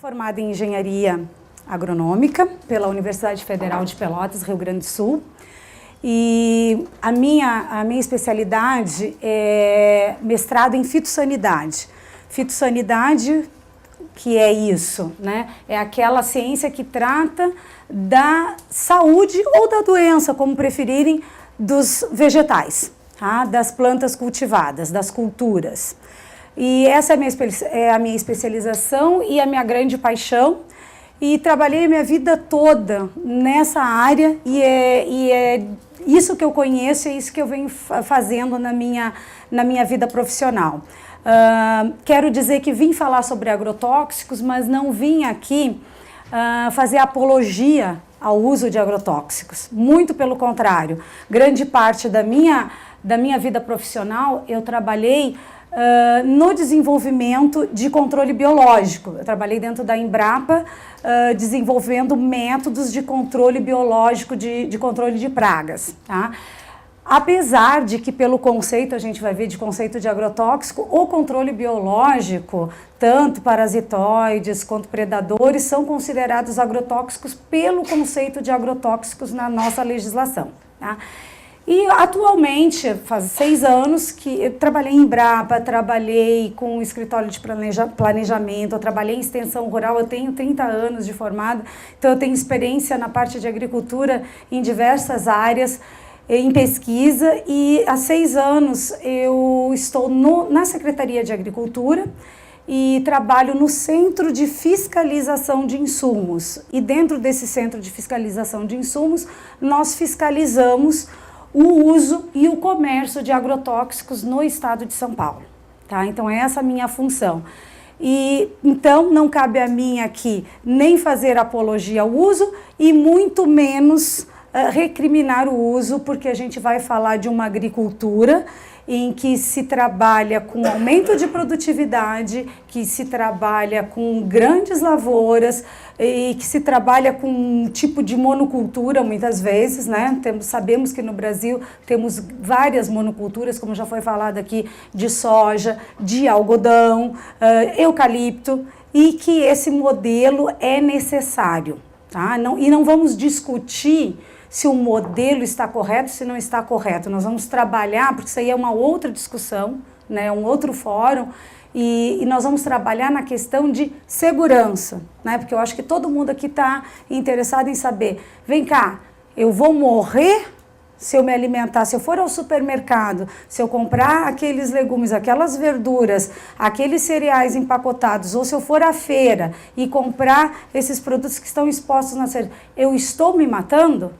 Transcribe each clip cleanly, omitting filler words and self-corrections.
Formada em Engenharia Agronômica pela Universidade Federal de Pelotas, Rio Grande do Sul. E a minha especialidade é mestrado em fitossanidade. Fitossanidade, que é isso, né? É aquela ciência que trata da saúde ou da doença, como preferirem, dos vegetais, tá? Das plantas cultivadas, das culturas. E essa é a minha especialização e a minha grande paixão. E trabalhei a minha vida toda nessa área e é isso que eu conheço, é isso que eu venho fazendo na minha vida profissional. Quero dizer que vim falar sobre agrotóxicos, mas não vim aqui fazer apologia ao uso de agrotóxicos. Muito pelo contrário. Grande parte da minha vida profissional eu trabalhei no desenvolvimento de controle biológico. Eu trabalhei dentro da Embrapa desenvolvendo métodos de controle biológico, de controle de pragas, tá? Apesar de que pelo conceito, a gente vai ver de conceito de agrotóxico, o controle biológico, tanto parasitoides quanto predadores, são considerados agrotóxicos pelo conceito de agrotóxicos na nossa legislação, tá? E atualmente, faz 6 anos que eu trabalhei em Embrapa, trabalhei com o escritório de planejamento, eu trabalhei em extensão rural, eu tenho 30 anos de formada, então eu tenho experiência na parte de agricultura em diversas áreas, em pesquisa, e há 6 anos eu estou na Secretaria de Agricultura e trabalho no Centro de Fiscalização de Insumos. E dentro desse Centro de Fiscalização de Insumos, nós fiscalizamos o uso e o comércio de agrotóxicos no estado de São Paulo, tá? Então, essa é a minha função. E, então, não cabe a mim aqui nem fazer apologia ao uso e muito menos recriminar o uso, porque a gente vai falar de uma agricultura em que se trabalha com aumento de produtividade, que se trabalha com grandes lavouras e que se trabalha com um tipo de monocultura muitas vezes, né? Sabemos que no Brasil temos várias monoculturas, como já foi falado aqui, de soja, de algodão, eucalipto, e que esse modelo é necessário, tá? E não vamos discutir se o modelo está correto, se não está correto. Nós vamos trabalhar, porque isso aí é uma outra discussão, né, um outro fórum, e nós vamos trabalhar na questão de segurança, né, porque eu acho que todo mundo aqui está interessado em saber, vem cá, eu vou morrer se eu me alimentar, se eu for ao supermercado, se eu comprar aqueles legumes, aquelas verduras, aqueles cereais empacotados, ou se eu for à feira e comprar esses produtos que estão expostos na feira, eu estou me matando?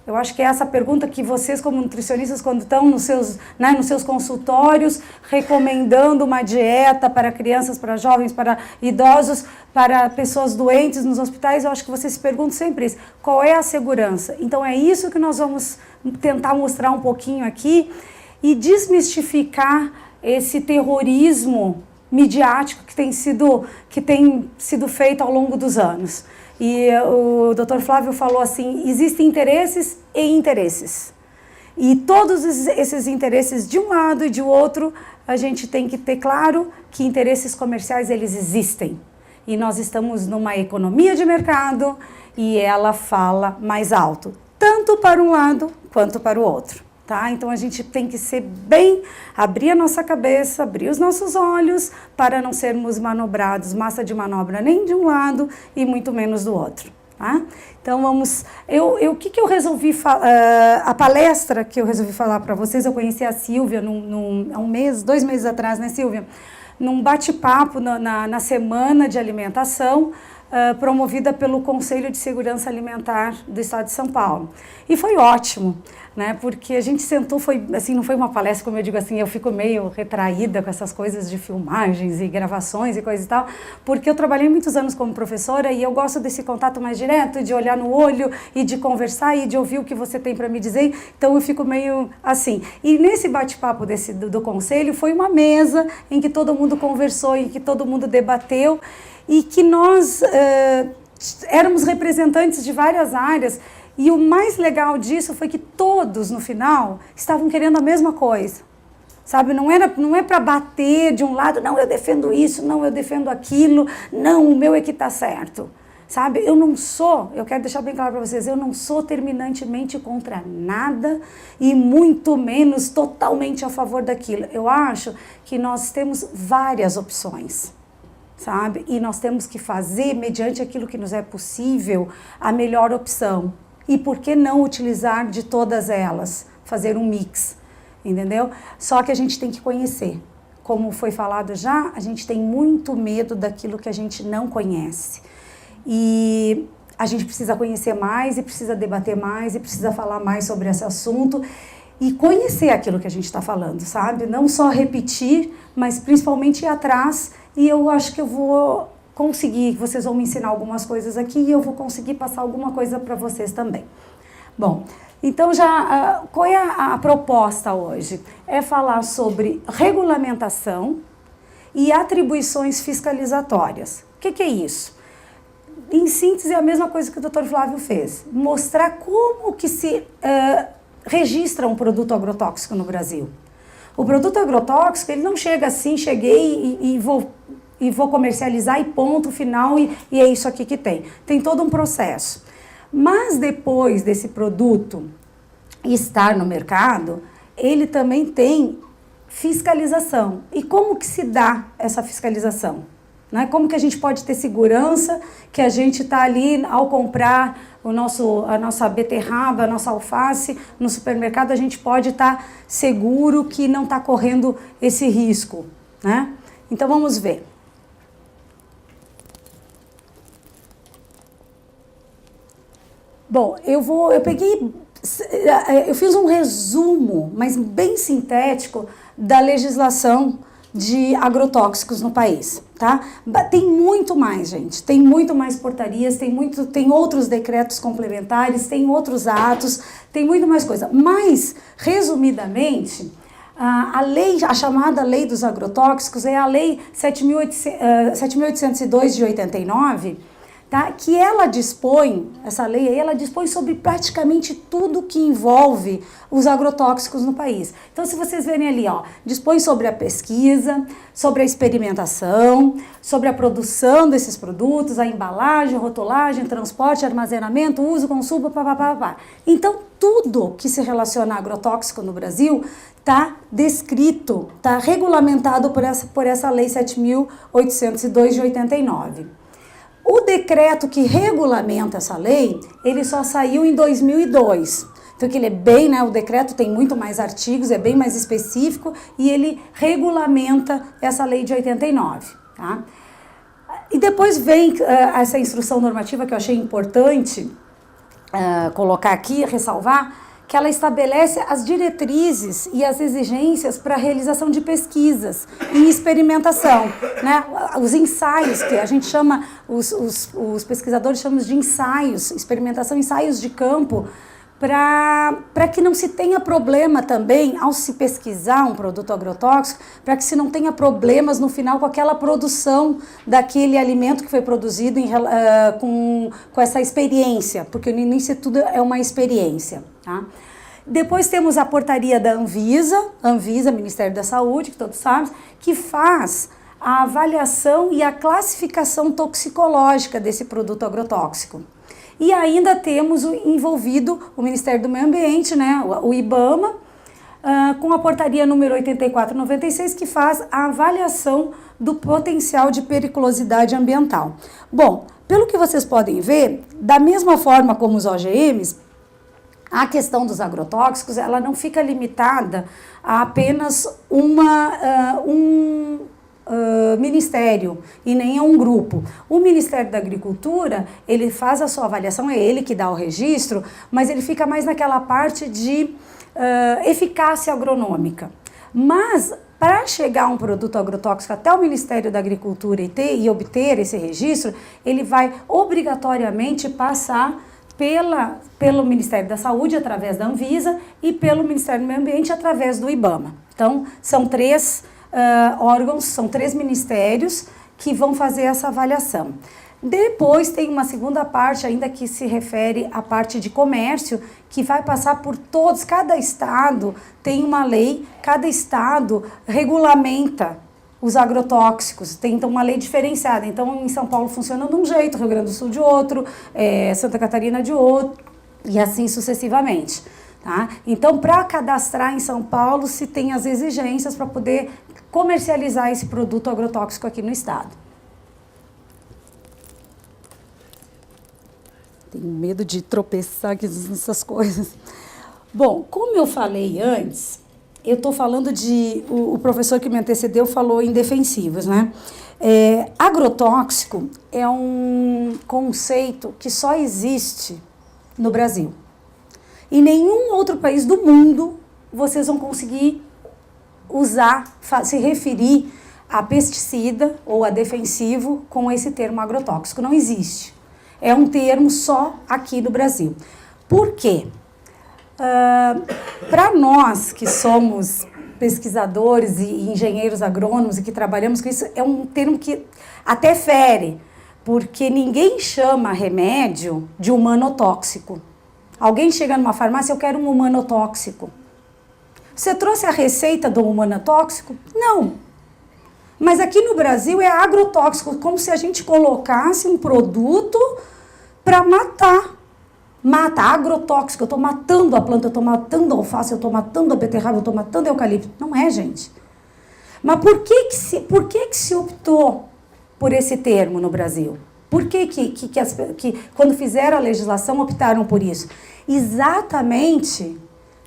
Eu acho que é essa pergunta que vocês, como nutricionistas, quando estão nos seus consultórios, recomendando uma dieta para crianças, para jovens, para idosos, para pessoas doentes nos hospitais, eu acho que vocês se perguntam sempre isso. Qual é a segurança? Então, é isso que nós vamos tentar mostrar um pouquinho aqui e desmistificar esse terrorismo midiático que tem sido feito ao longo dos anos. E o Dr. Flávio falou assim, existem interesses e interesses. E todos esses interesses de um lado e de outro, a gente tem que ter claro que interesses comerciais, eles existem. E nós estamos numa economia de mercado e ela fala mais alto, tanto para um lado quanto para o outro. Tá? Então, a gente tem que abrir a nossa cabeça, abrir os nossos olhos para não sermos manobrados, massa de manobra nem de um lado e muito menos do outro. Tá? Então, vamos... O que eu resolvi falar? A palestra que eu resolvi falar para vocês, eu conheci a Silvia há 2 meses atrás, né, Silvia? Num bate-papo na Semana de Alimentação, promovida pelo Conselho de Segurança Alimentar do Estado de São Paulo. E foi ótimo, né? Porque a gente sentou, não foi uma palestra, como eu digo assim, eu fico meio retraída com essas coisas de filmagens e gravações e coisa e tal, porque eu trabalhei muitos anos como professora e eu gosto desse contato mais direto, de olhar no olho e de conversar e de ouvir o que você tem para me dizer, então eu fico meio assim. E nesse bate-papo do conselho foi uma mesa em que todo mundo conversou, em que todo mundo debateu, e que nós éramos representantes de várias áreas, e o mais legal disso foi que todos, no final, estavam querendo a mesma coisa. sabe? Não é para bater de um lado, não, eu defendo isso, não, eu defendo aquilo, não, o meu é que está certo, sabe? Eu quero deixar bem claro para vocês, eu não sou terminantemente contra nada e muito menos totalmente a favor daquilo. Eu acho que nós temos várias opções, sabe? E nós temos que fazer, mediante aquilo que nos é possível, a melhor opção. E por que não utilizar de todas elas? Fazer um mix, entendeu? Só que a gente tem que conhecer. Como foi falado já, a gente tem muito medo daquilo que a gente não conhece. E a gente precisa conhecer mais e precisa debater mais e precisa falar mais sobre esse assunto e conhecer aquilo que a gente está falando, sabe? Não só repetir, mas principalmente ir atrás. E eu acho que eu vou conseguir, vocês vão me ensinar algumas coisas aqui e eu vou conseguir passar alguma coisa para vocês também. Bom, então qual é a proposta hoje? É falar sobre regulamentação e atribuições fiscalizatórias. O que é isso? Em síntese, é a mesma coisa que o Dr. Flávio fez. Mostrar como que se registra um produto agrotóxico no Brasil. O produto agrotóxico, ele não chega assim, cheguei e vou comercializar e ponto final e é isso aqui que tem. Tem todo um processo. Mas depois desse produto estar no mercado, ele também tem fiscalização. E como que se dá essa fiscalização? Né? Como que a gente pode ter segurança que a gente está ali ao comprar a nossa beterraba, a nossa alface no supermercado, a gente pode estar seguro que não está correndo esse risco, né? Então vamos ver. Bom, eu fiz um resumo, mas bem sintético, da legislação de agrotóxicos no país, tá? Tem muito mais, gente, tem muito mais portarias, tem outros decretos complementares, tem outros atos, tem muito mais coisa. Mas, resumidamente, a chamada Lei dos Agrotóxicos é a Lei 7.802 de 89, tá? Que ela dispõe, essa lei aí, ela dispõe sobre praticamente tudo que envolve os agrotóxicos no país. Então, se vocês verem ali, ó, dispõe sobre a pesquisa, sobre a experimentação, sobre a produção desses produtos, a embalagem, rotulagem, transporte, armazenamento, uso, consumo, papapá. Então, tudo que se relaciona a agrotóxico no Brasil está descrito, está regulamentado por essa Lei 7.802 de 89. O decreto que regulamenta essa lei, ele só saiu em 2002. Então, que ele é bem, né, o decreto tem muito mais artigos, é bem mais específico e ele regulamenta essa lei de 89, tá? E depois vem essa instrução normativa que eu achei importante colocar aqui, ressalvar, que ela estabelece as diretrizes e as exigências para a realização de pesquisas e experimentação, né? Os ensaios, que a gente chama, os pesquisadores chamam de ensaios, experimentação, ensaios de campo, para que não se tenha problema também ao se pesquisar um produto agrotóxico, para que se não tenha problemas no final com aquela produção daquele alimento que foi produzido com essa experiência, porque no início tudo é uma experiência, tá? Depois temos a portaria da Anvisa, Ministério da Saúde, que todos sabem, que faz a avaliação e a classificação toxicológica desse produto agrotóxico. E ainda temos envolvido o Ministério do Meio Ambiente, né, o IBAMA, com a portaria número 8496, que faz a avaliação do potencial de periculosidade ambiental. Bom, pelo que vocês podem ver, da mesma forma como os OGMs, a questão dos agrotóxicos, ela não fica limitada a apenas um ministério e nem a um grupo. O Ministério da Agricultura, ele faz a sua avaliação, é ele que dá o registro, mas ele fica mais naquela parte de eficácia agronômica. Mas, para chegar um produto agrotóxico até o Ministério da Agricultura e obter esse registro, ele vai obrigatoriamente passar pelo Ministério da Saúde, através da Anvisa, e pelo Ministério do Meio Ambiente, através do IBAMA. Então, são três órgãos, são três ministérios que vão fazer essa avaliação. Depois tem uma segunda parte ainda que se refere à parte de comércio, que vai passar por todos, cada estado tem uma lei, cada estado regulamenta os agrotóxicos, tem então uma lei diferenciada. Então em São Paulo funciona de um jeito, Rio Grande do Sul de outro, Santa Catarina de outro, e assim sucessivamente. Tá? Então, para cadastrar em São Paulo, se tem as exigências para poder comercializar esse produto agrotóxico aqui no estado. Tenho medo de tropeçar aqui nessas coisas. Bom, como eu falei antes, eu estou falando de... O professor que me antecedeu falou em defensivos, né? Agrotóxico é um conceito que só existe no Brasil. Em nenhum outro país do mundo vocês vão conseguir usar, se referir a pesticida ou a defensivo com esse termo agrotóxico. Não existe. É um termo só aqui do Brasil. Por quê? Para nós que somos pesquisadores e engenheiros agrônomos e que trabalhamos com isso, é um termo que até fere, porque ninguém chama remédio de humanotóxico. Alguém chega numa farmácia, eu quero um humanotóxico. Você trouxe a receita do humanotóxico? Não. Mas aqui no Brasil é agrotóxico, como se a gente colocasse um produto para matar. Mata, agrotóxico, eu estou matando a planta, eu estou matando a alface, eu estou matando a beterraba, eu estou matando o eucalipto. Não é, gente. Mas por que se optou por esse termo no Brasil? Por que quando fizeram a legislação optaram por isso? Exatamente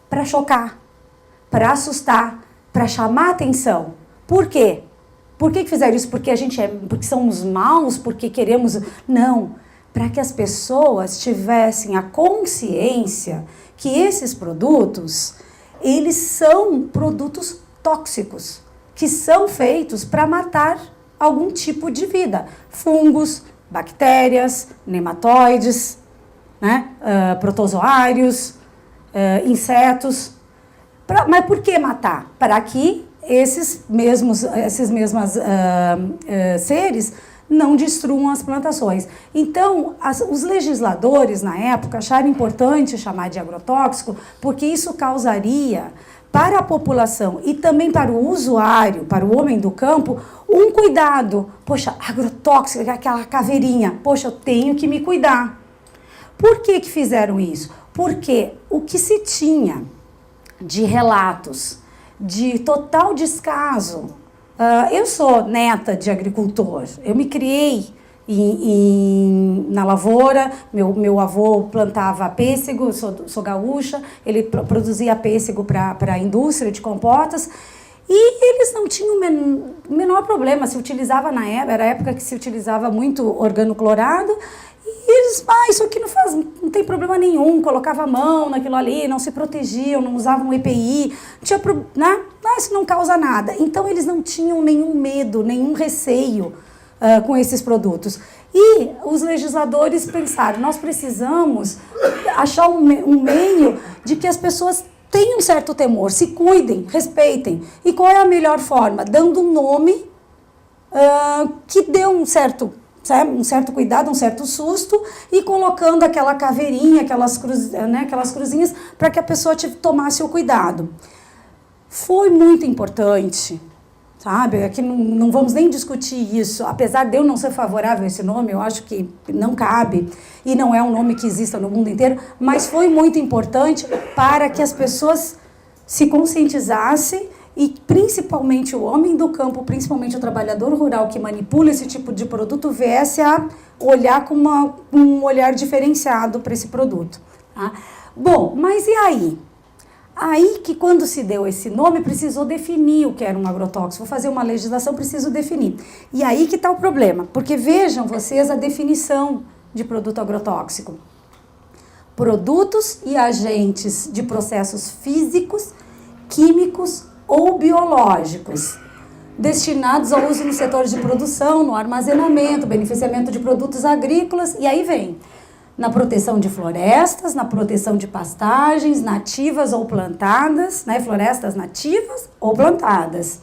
para chocar, para assustar, para chamar a atenção. Por quê? Por que fizeram isso? Porque porque somos maus, porque queremos... Não, para que as pessoas tivessem a consciência que esses produtos, eles são produtos tóxicos, que são feitos para matar algum tipo de vida. Fungos, bactérias, nematóides, né? Protozoários, insetos. Mas por que matar? Para que esses mesmos seres não destruam as plantações. Então, os legisladores, na época, acharam importante chamar de agrotóxico, porque isso causaria para a população e também para o usuário, para o homem do campo, um cuidado. Poxa, agrotóxico, aquela caveirinha. Poxa, eu tenho que me cuidar. Por que fizeram isso? Porque o que se tinha de relatos de total descaso. Eu sou neta de agricultor, eu me criei na lavoura, meu avô plantava pêssego, sou gaúcha, ele produzia pêssego para a indústria de compotas, e eles não tinham o menor problema, se utilizava era a época que se utilizava muito organoclorado, e eles, isso aqui não tem problema nenhum, colocava a mão naquilo ali, não se protegiam, não usavam EPI, isso não causa nada. Então eles não tinham nenhum medo, nenhum receio com esses produtos. E os legisladores pensaram, nós precisamos achar um meio de que as pessoas tenham um certo temor, se cuidem, respeitem. E qual é a melhor forma? Dando um nome que dê um certo cuidado, um certo susto, e colocando aquela caveirinha, aquelas cruzinhas, para que a pessoa tomasse o cuidado. Foi muito importante, sabe? Aqui não vamos nem discutir isso, apesar de eu não ser favorável a esse nome, eu acho que não cabe, e não é um nome que exista no mundo inteiro, mas foi muito importante para que as pessoas se conscientizassem e principalmente o homem do campo, principalmente o trabalhador rural que manipula esse tipo de produto, viesse a olhar com um olhar diferenciado para esse produto. Tá? Bom, mas e aí? Aí que quando se deu esse nome, precisou definir o que era um agrotóxico. Vou fazer uma legislação, preciso definir. E aí que está o problema, porque vejam vocês a definição de produto agrotóxico. Produtos e agentes de processos físicos, químicos ou biológicos, destinados ao uso no setor de produção, no armazenamento, beneficiamento de produtos agrícolas, e aí vem na proteção de florestas, na proteção de pastagens nativas ou plantadas, né, florestas nativas ou plantadas,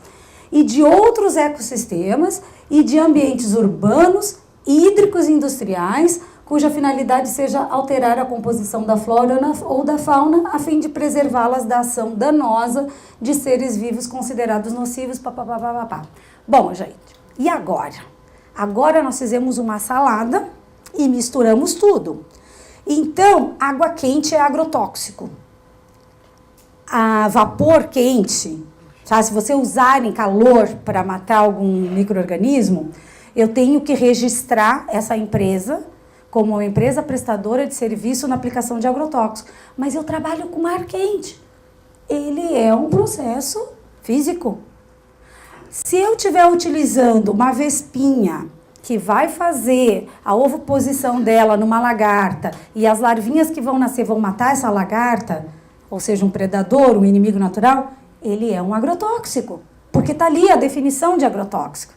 e de outros ecossistemas e de ambientes urbanos hídricos industriais, cuja finalidade seja alterar a composição da flora ou da fauna, a fim de preservá-las da ação danosa de seres vivos considerados nocivos, papapá. Bom, gente, e agora? Agora nós fizemos uma salada e misturamos tudo. Então, água quente é agrotóxico. A vapor quente, tá? Se você usar em calor para matar algum micro-organismo, eu tenho que registrar essa empresa como uma empresa prestadora de serviço na aplicação de agrotóxicos. Mas eu trabalho com ar quente. Ele é um processo físico. Se eu estiver utilizando uma vespinha que vai fazer a ovoposição dela numa lagarta e as larvinhas que vão nascer vão matar essa lagarta, ou seja, um predador, um inimigo natural, ele é um agrotóxico, porque está ali a definição de agrotóxico.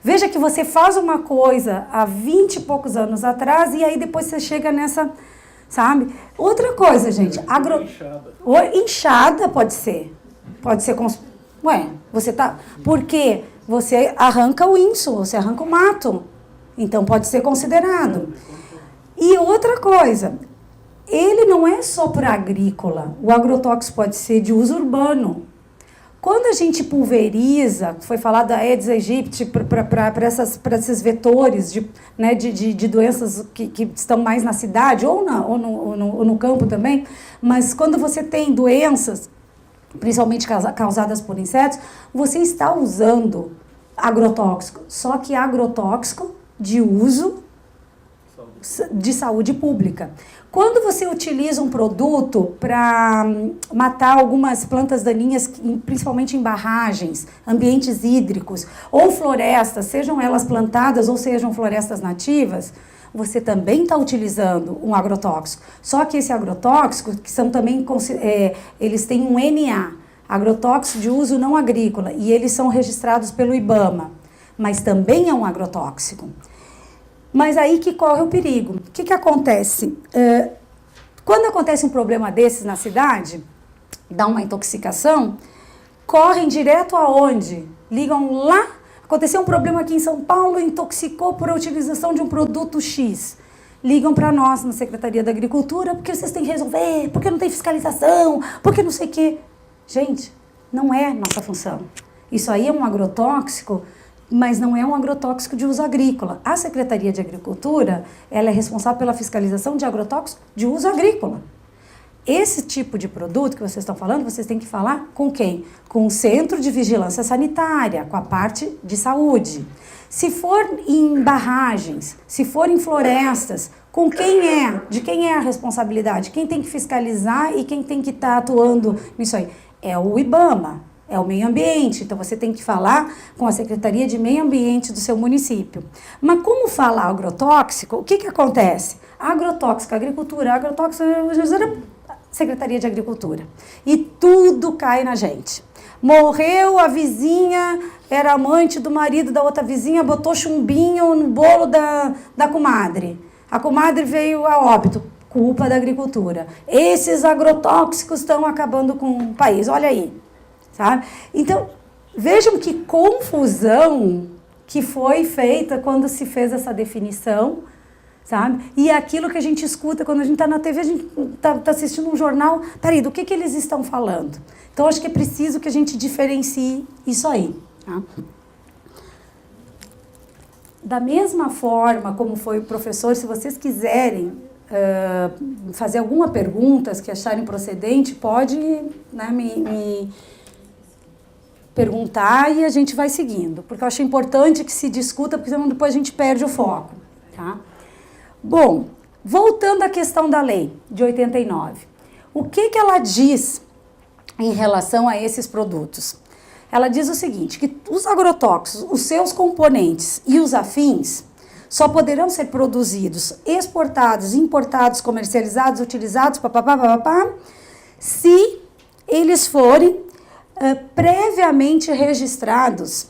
Veja que você faz uma coisa há 20 e poucos anos atrás e aí depois você chega nessa, sabe? Outra coisa, gente, inchada pode ser. Pode ser você tá, porque você arranca o inso, você arranca o mato. Então pode ser considerado. E outra coisa, ele não é só para agrícola. O agrotóxico pode ser de uso urbano. Quando a gente pulveriza, foi falado da Aedes aegypti para esses vetores de doenças que estão mais na cidade ou no campo também, mas quando você tem doenças, principalmente causadas por insetos, você está usando agrotóxico, só que agrotóxico de uso de saúde pública. Quando você utiliza um produto para matar algumas plantas daninhas, principalmente em barragens, ambientes hídricos ou florestas, sejam elas plantadas ou sejam florestas nativas, você também está utilizando um agrotóxico. Só que esse agrotóxico, que são também, eles têm um NA, agrotóxico de uso não agrícola, e eles são registrados pelo IBAMA, mas também é um agrotóxico. Mas aí que corre o perigo. O que acontece? Quando acontece um problema desses na cidade, dá uma intoxicação, correm direto aonde? Ligam lá. Aconteceu um problema aqui em São Paulo, intoxicou por a utilização de um produto X. Ligam para nós na Secretaria da Agricultura, porque vocês têm que resolver, porque não tem fiscalização, porque não sei o quê. Gente, não é nossa função. Isso aí é um agrotóxico, mas não é um agrotóxico de uso agrícola. A Secretaria de Agricultura, ela é responsável pela fiscalização de agrotóxicos de uso agrícola. Esse tipo de produto que vocês estão falando, vocês têm que falar com quem? Com o Centro de Vigilância Sanitária, com a parte de saúde. Se for em barragens, se for em florestas, com quem é? De quem é a responsabilidade? Quem tem que fiscalizar e quem tem que estar atuando nisso aí? É o IBAMA. É o meio ambiente, então você tem que falar com a Secretaria de Meio Ambiente do seu município. Mas como fala agrotóxico, o que acontece? Agrotóxico, agricultura, agrotóxico, Secretaria de Agricultura. E tudo cai na gente. Morreu a vizinha, era amante do marido da outra vizinha, botou chumbinho no bolo da comadre. A comadre veio a óbito, culpa da agricultura. Esses agrotóxicos estão acabando com o país, olha aí. Sabe? Então, vejam que confusão que foi feita quando se fez essa definição, sabe? E aquilo que a gente escuta quando a gente está na TV, a gente está assistindo um jornal, peraí, do que eles estão falando? Então, acho que é preciso que a gente diferencie isso aí. Tá? Da mesma forma como foi o professor, se vocês quiserem fazer alguma pergunta que acharem procedente, pode, né, me perguntar e a gente vai seguindo, porque eu acho importante que se discuta, porque senão depois a gente perde o foco, tá? Bom, voltando à questão da lei de 89, o que ela diz em relação a esses produtos? Ela diz o seguinte, que os agrotóxicos, os seus componentes e os afins só poderão ser produzidos, exportados, importados, comercializados, utilizados, se eles forem previamente registrados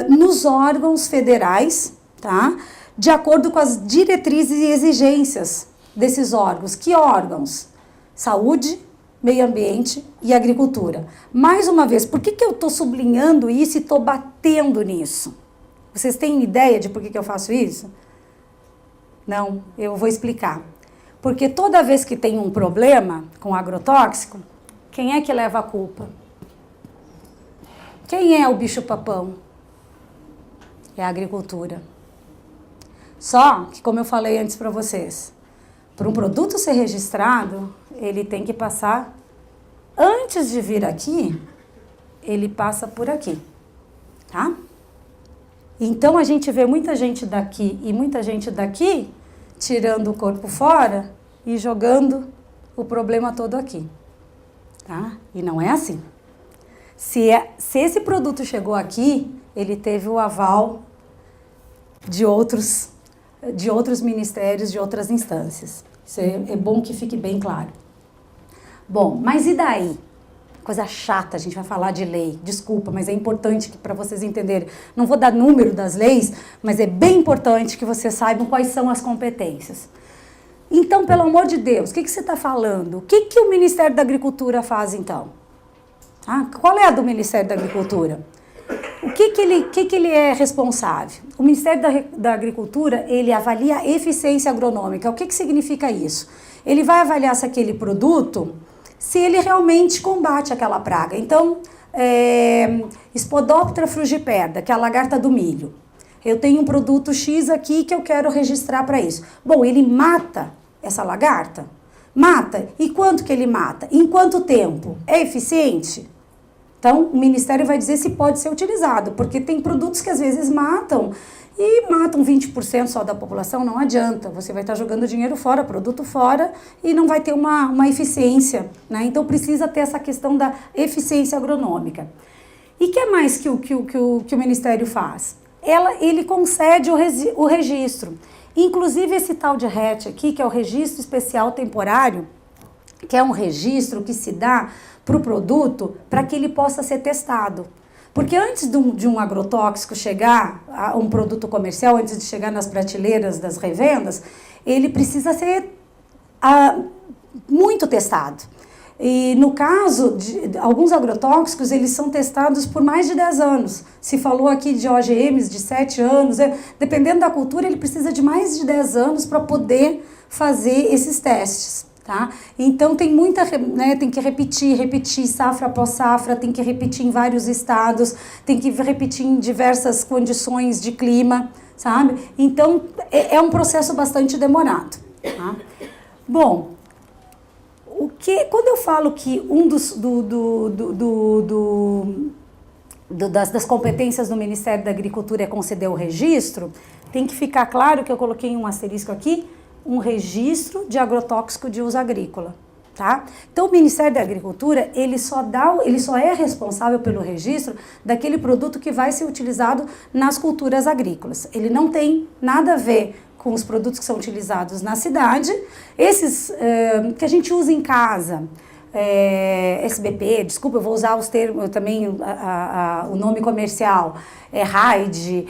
nos órgãos federais, tá? De acordo com as diretrizes e exigências desses órgãos. Que órgãos? Saúde, meio ambiente e agricultura. Mais uma vez, por que eu estou sublinhando isso e estou batendo nisso? Vocês têm ideia de por que eu faço isso? Não, eu vou explicar. Porque toda vez que tem um problema com agrotóxico, quem é que leva a culpa? Quem é o bicho-papão? É a agricultura. Só que, como eu falei antes para vocês, para um produto ser registrado, ele tem que passar, antes de vir aqui, ele passa por aqui, tá? Então, a gente vê muita gente daqui e muita gente daqui tirando o corpo fora e jogando o problema todo aqui, tá? E não é assim. Se esse produto chegou aqui, ele teve o aval de outros ministérios, de outras instâncias. Isso é bom que fique bem claro. Bom, mas e daí? Coisa chata, a gente vai falar de lei. Desculpa, mas é importante para vocês entenderem. Não vou dar número das leis, mas é bem importante que vocês saibam quais são as competências. Então, pelo amor de Deus, o que você está falando? O que o Ministério da Agricultura faz, então? Qual é a do Ministério da Agricultura? O que ele é responsável? O Ministério da Agricultura, ele avalia a eficiência agronômica. O que significa isso? Ele vai avaliar se aquele produto, se ele realmente combate aquela praga. Então, Spodoptera frugiperda, que é a lagarta do milho. Eu tenho um produto X aqui que eu quero registrar para isso. Bom, ele mata essa lagarta? Mata. E quanto que ele mata? Em quanto tempo? É eficiente? Então, o Ministério vai dizer se pode ser utilizado, porque tem produtos que às vezes matam, e matam 20% só da população, não adianta. Você vai estar jogando dinheiro fora, produto fora, e não vai ter uma eficiência, né? Então, precisa ter essa questão da eficiência agronômica. E o que é mais que o Ministério faz? Ele concede o registro. Inclusive, esse tal de RET aqui, que é o Registro Especial Temporário, que é um registro que se dá para o produto para que ele possa ser testado. Porque antes de um agrotóxico chegar a um produto comercial, antes de chegar nas prateleiras das revendas, ele precisa ser muito testado. E no caso de alguns agrotóxicos, eles são testados por mais de 10 anos. Se falou aqui de OGMs de 7 anos, dependendo da cultura, ele precisa de mais de 10 anos para poder fazer esses testes. Tá? Então tem tem que repetir safra após safra, tem que repetir em vários estados, tem que repetir em diversas condições de clima, sabe? Então é um processo bastante demorado. Tá? Bom, quando eu falo que das competências do Ministério da Agricultura é conceder o registro, tem que ficar claro que eu coloquei um asterisco aqui, um registro de agrotóxico de uso agrícola, tá? Então, o Ministério da Agricultura, ele só é responsável pelo registro daquele produto que vai ser utilizado nas culturas agrícolas. Ele não tem nada a ver com os produtos que são utilizados na cidade, esses que a gente usa em casa, SBP, desculpa, eu vou usar os termos também, o nome comercial, Raid,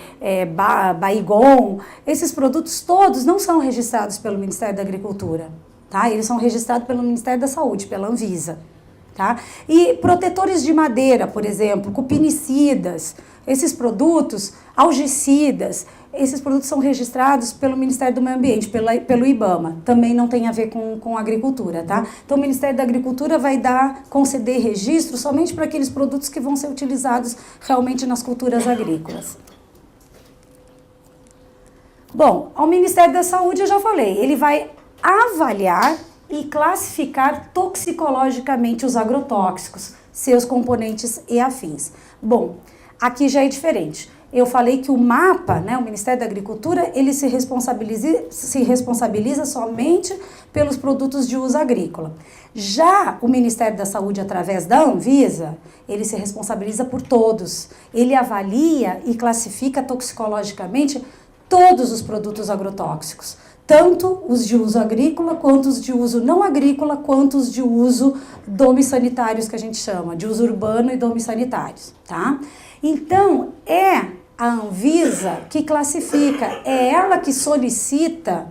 Baygon, esses produtos todos não são registrados pelo Ministério da Agricultura, tá? Eles são registrados pelo Ministério da Saúde, pela Anvisa, tá? E protetores de madeira, por exemplo, cupinicidas, esses produtos, algicidas, esses produtos são registrados pelo Ministério do Meio Ambiente, pelo IBAMA. Também não tem a ver com agricultura, tá? Então, o Ministério da Agricultura vai conceder registro somente para aqueles produtos que vão ser utilizados realmente nas culturas agrícolas. Bom, ao Ministério da Saúde eu já falei, ele vai avaliar e classificar toxicologicamente os agrotóxicos, seus componentes e afins. Bom, aqui já é diferente. Eu falei que o MAPA, né, o Ministério da Agricultura, ele se responsabiliza somente pelos produtos de uso agrícola. Já o Ministério da Saúde, através da Anvisa, ele se responsabiliza por todos. Ele avalia e classifica toxicologicamente todos os produtos agrotóxicos, tanto os de uso agrícola, quanto os de uso não agrícola, quanto os de uso domissanitários, que a gente chama, de uso urbano e domissanitários, tá? Então, é a Anvisa que classifica, é ela que solicita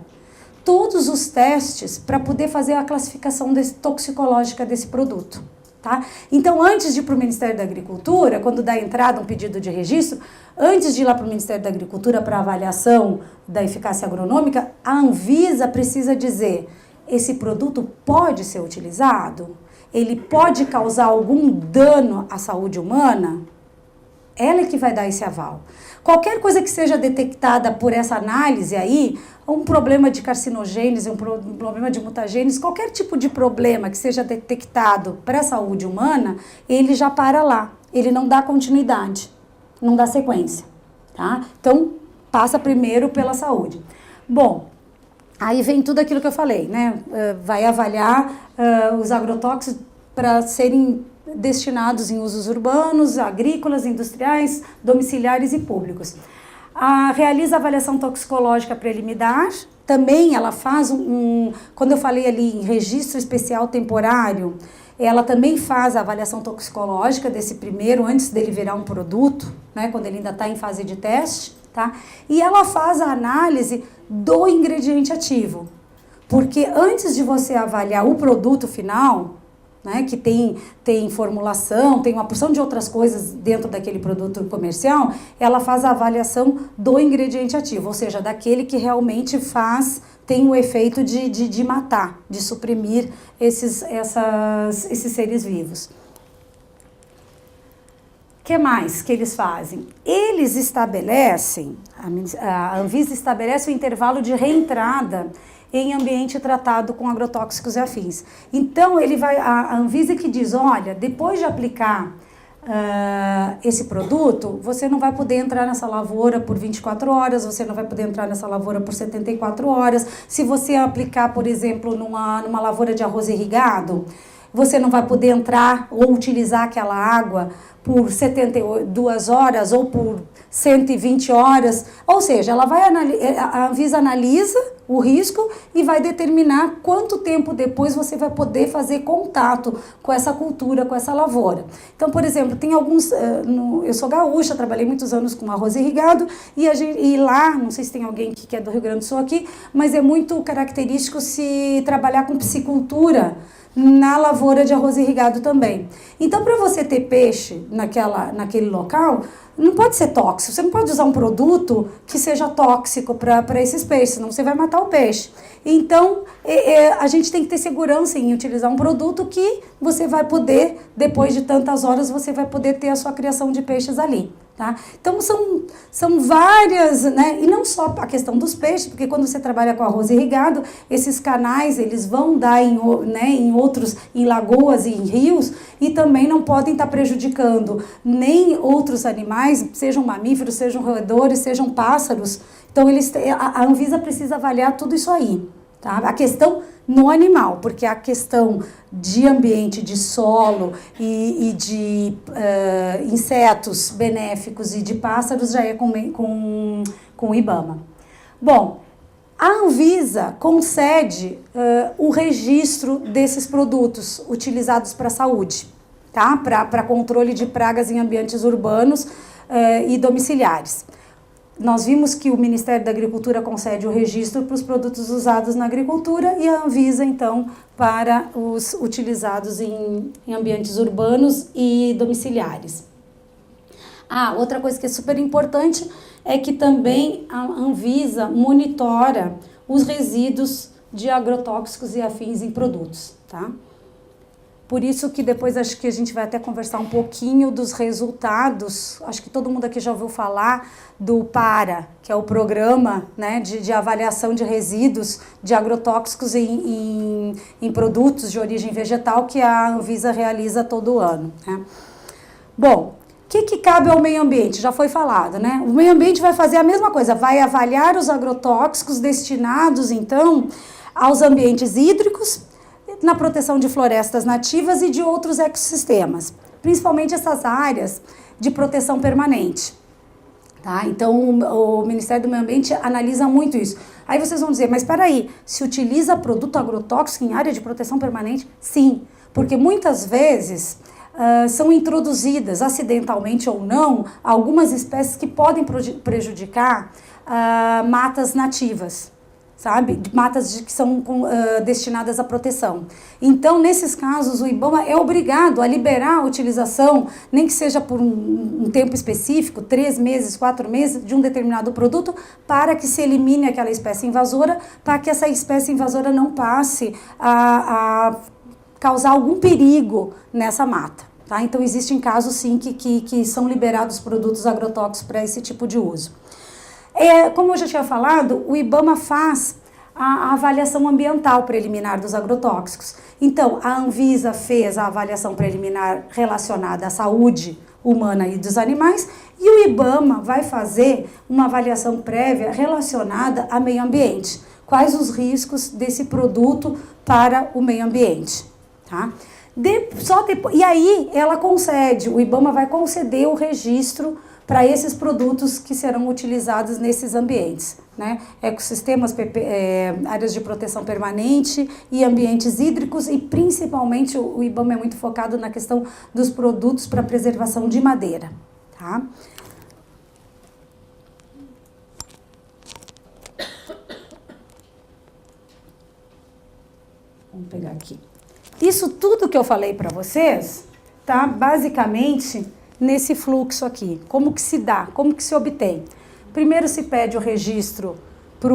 todos os testes para poder fazer a classificação toxicológica desse produto, Tá? Então, antes de ir para o Ministério da Agricultura, quando dá entrada um pedido de registro, antes de ir lá para o Ministério da Agricultura para avaliação da eficácia agronômica, a Anvisa precisa dizer: esse produto pode ser utilizado? Ele pode causar algum dano à saúde humana? Ela é que vai dar esse aval. Qualquer coisa que seja detectada por essa análise aí, um problema de carcinogênese, um problema de mutagênese, qualquer tipo de problema que seja detectado para a saúde humana, ele já para lá. Ele não dá continuidade, não dá sequência. Tá? Então, passa primeiro pela saúde. Bom, aí vem tudo aquilo que eu falei, né? Vai avaliar os agrotóxicos para serem destinados em usos urbanos, agrícolas, industriais, domiciliares e públicos. Realiza avaliação toxicológica preliminar, também ela faz quando eu falei ali em registro especial temporário, ela também faz a avaliação toxicológica desse primeiro, antes dele virar um produto, né, quando ele ainda está em fase de teste, tá? E ela faz a análise do ingrediente ativo, porque antes de você avaliar o produto final, né, que tem formulação, tem uma porção de outras coisas dentro daquele produto comercial, ela faz a avaliação do ingrediente ativo, ou seja, daquele que realmente tem o efeito de matar, de suprimir esses seres vivos. O que mais que eles fazem? Eles estabelecem, a Anvisa estabelece o intervalo de reentrada em ambiente tratado com agrotóxicos e afins. Então, a Anvisa que diz, olha, depois de aplicar esse produto, você não vai poder entrar nessa lavoura por 24 horas, você não vai poder entrar nessa lavoura por 74 horas. Se você aplicar, por exemplo, numa lavoura de arroz irrigado, você não vai poder entrar ou utilizar aquela água por 72 horas ou por 120 horas, ou seja, a Anvisa analisa o risco e vai determinar quanto tempo depois você vai poder fazer contato com essa cultura, com essa lavoura. Então, por exemplo, tem alguns, eu sou gaúcha, trabalhei muitos anos com arroz irrigado e lá, não sei se tem alguém que é do Rio Grande do Sul aqui, mas é muito característico se trabalhar com piscicultura na lavoura de arroz irrigado também. Então, para você ter peixe naquele local, não pode ser tóxico. Você não pode usar um produto que seja tóxico para esses peixes, senão você vai matar o peixe. Então, a gente tem que ter segurança em utilizar um produto que você vai poder, depois de tantas horas, você vai poder ter a sua criação de peixes ali. Tá? Então, são várias, né? E não só a questão dos peixes, porque quando você trabalha com arroz irrigado, esses canais, eles vão dar em lagoas e em rios, e também não podem estar prejudicando nem outros animais, sejam mamíferos, sejam roedores, sejam pássaros. Então, a Anvisa precisa avaliar tudo isso aí. Tá? A questão no animal, porque a questão de ambiente, de solo e de insetos benéficos e de pássaros já é com o IBAMA. Bom, a Anvisa concede o registro desses produtos utilizados para a saúde, tá? Para controle de pragas em ambientes urbanos e domiciliares. Nós vimos que o Ministério da Agricultura concede o registro para os produtos usados na agricultura e a Anvisa, então, para os utilizados em ambientes urbanos e domiciliares. Outra coisa que é super importante é que também a Anvisa monitora os resíduos de agrotóxicos e afins em produtos, tá? Por isso que depois acho que a gente vai até conversar um pouquinho dos resultados. Acho que todo mundo aqui já ouviu falar do PARA, que é o programa, né, de avaliação de resíduos de agrotóxicos em produtos de origem vegetal que a Anvisa realiza todo ano, né? Bom, o que cabe ao meio ambiente? Já foi falado, né? O meio ambiente vai fazer a mesma coisa, vai avaliar os agrotóxicos destinados, então, aos ambientes hídricos, na proteção de florestas nativas e de outros ecossistemas, principalmente essas áreas de proteção permanente. Tá? Então, o Ministério do Meio Ambiente analisa muito isso. Aí vocês vão dizer, mas espera aí, se utiliza produto agrotóxico em área de proteção permanente? Sim, porque muitas vezes são introduzidas, acidentalmente ou não, algumas espécies que podem prejudicar matas nativas. sabe? De matas que são destinadas à proteção. Então, nesses casos, o IBAMA é obrigado a liberar a utilização, nem que seja por um tempo específico, 3 meses, 4 meses, de um determinado produto, para que se elimine aquela espécie invasora, para que essa espécie invasora não passe a causar algum perigo nessa mata. Tá? Então, existem casos, sim, que são liberados produtos agrotóxicos para esse tipo de uso. Como eu já tinha falado, o IBAMA faz a avaliação ambiental preliminar dos agrotóxicos. Então, a Anvisa fez a avaliação preliminar relacionada à saúde humana e dos animais, e o IBAMA vai fazer uma avaliação prévia relacionada ao meio ambiente. Quais os riscos desse produto para o meio ambiente, tá? E aí ela concede, o IBAMA vai conceder o registro para esses produtos que serão utilizados nesses ambientes, né? Ecossistemas, áreas de proteção permanente e ambientes hídricos, e principalmente o IBAMA é muito focado na questão dos produtos para preservação de madeira, tá? Vamos pegar aqui. Isso tudo que eu falei para vocês, tá basicamente nesse fluxo aqui. Como que se dá? Como que se obtém? Primeiro se pede o registro por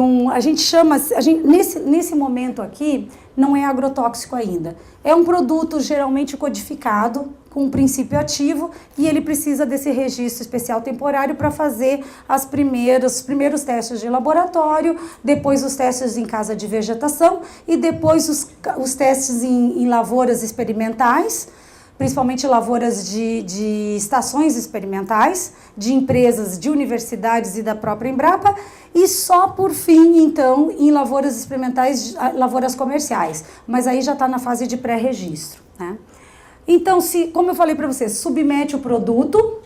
nesse momento aqui, não é agrotóxico ainda. É um produto geralmente codificado com um princípio ativo e ele precisa desse registro especial temporário para fazer os primeiros testes de laboratório, depois os testes em casa de vegetação e depois os testes em lavouras experimentais, principalmente lavouras de estações experimentais, de empresas, de universidades e da própria Embrapa, e só por fim, então, em lavouras experimentais, lavouras comerciais. Mas aí já está na fase de pré-registro, né? Então, como eu falei para vocês, submete o produto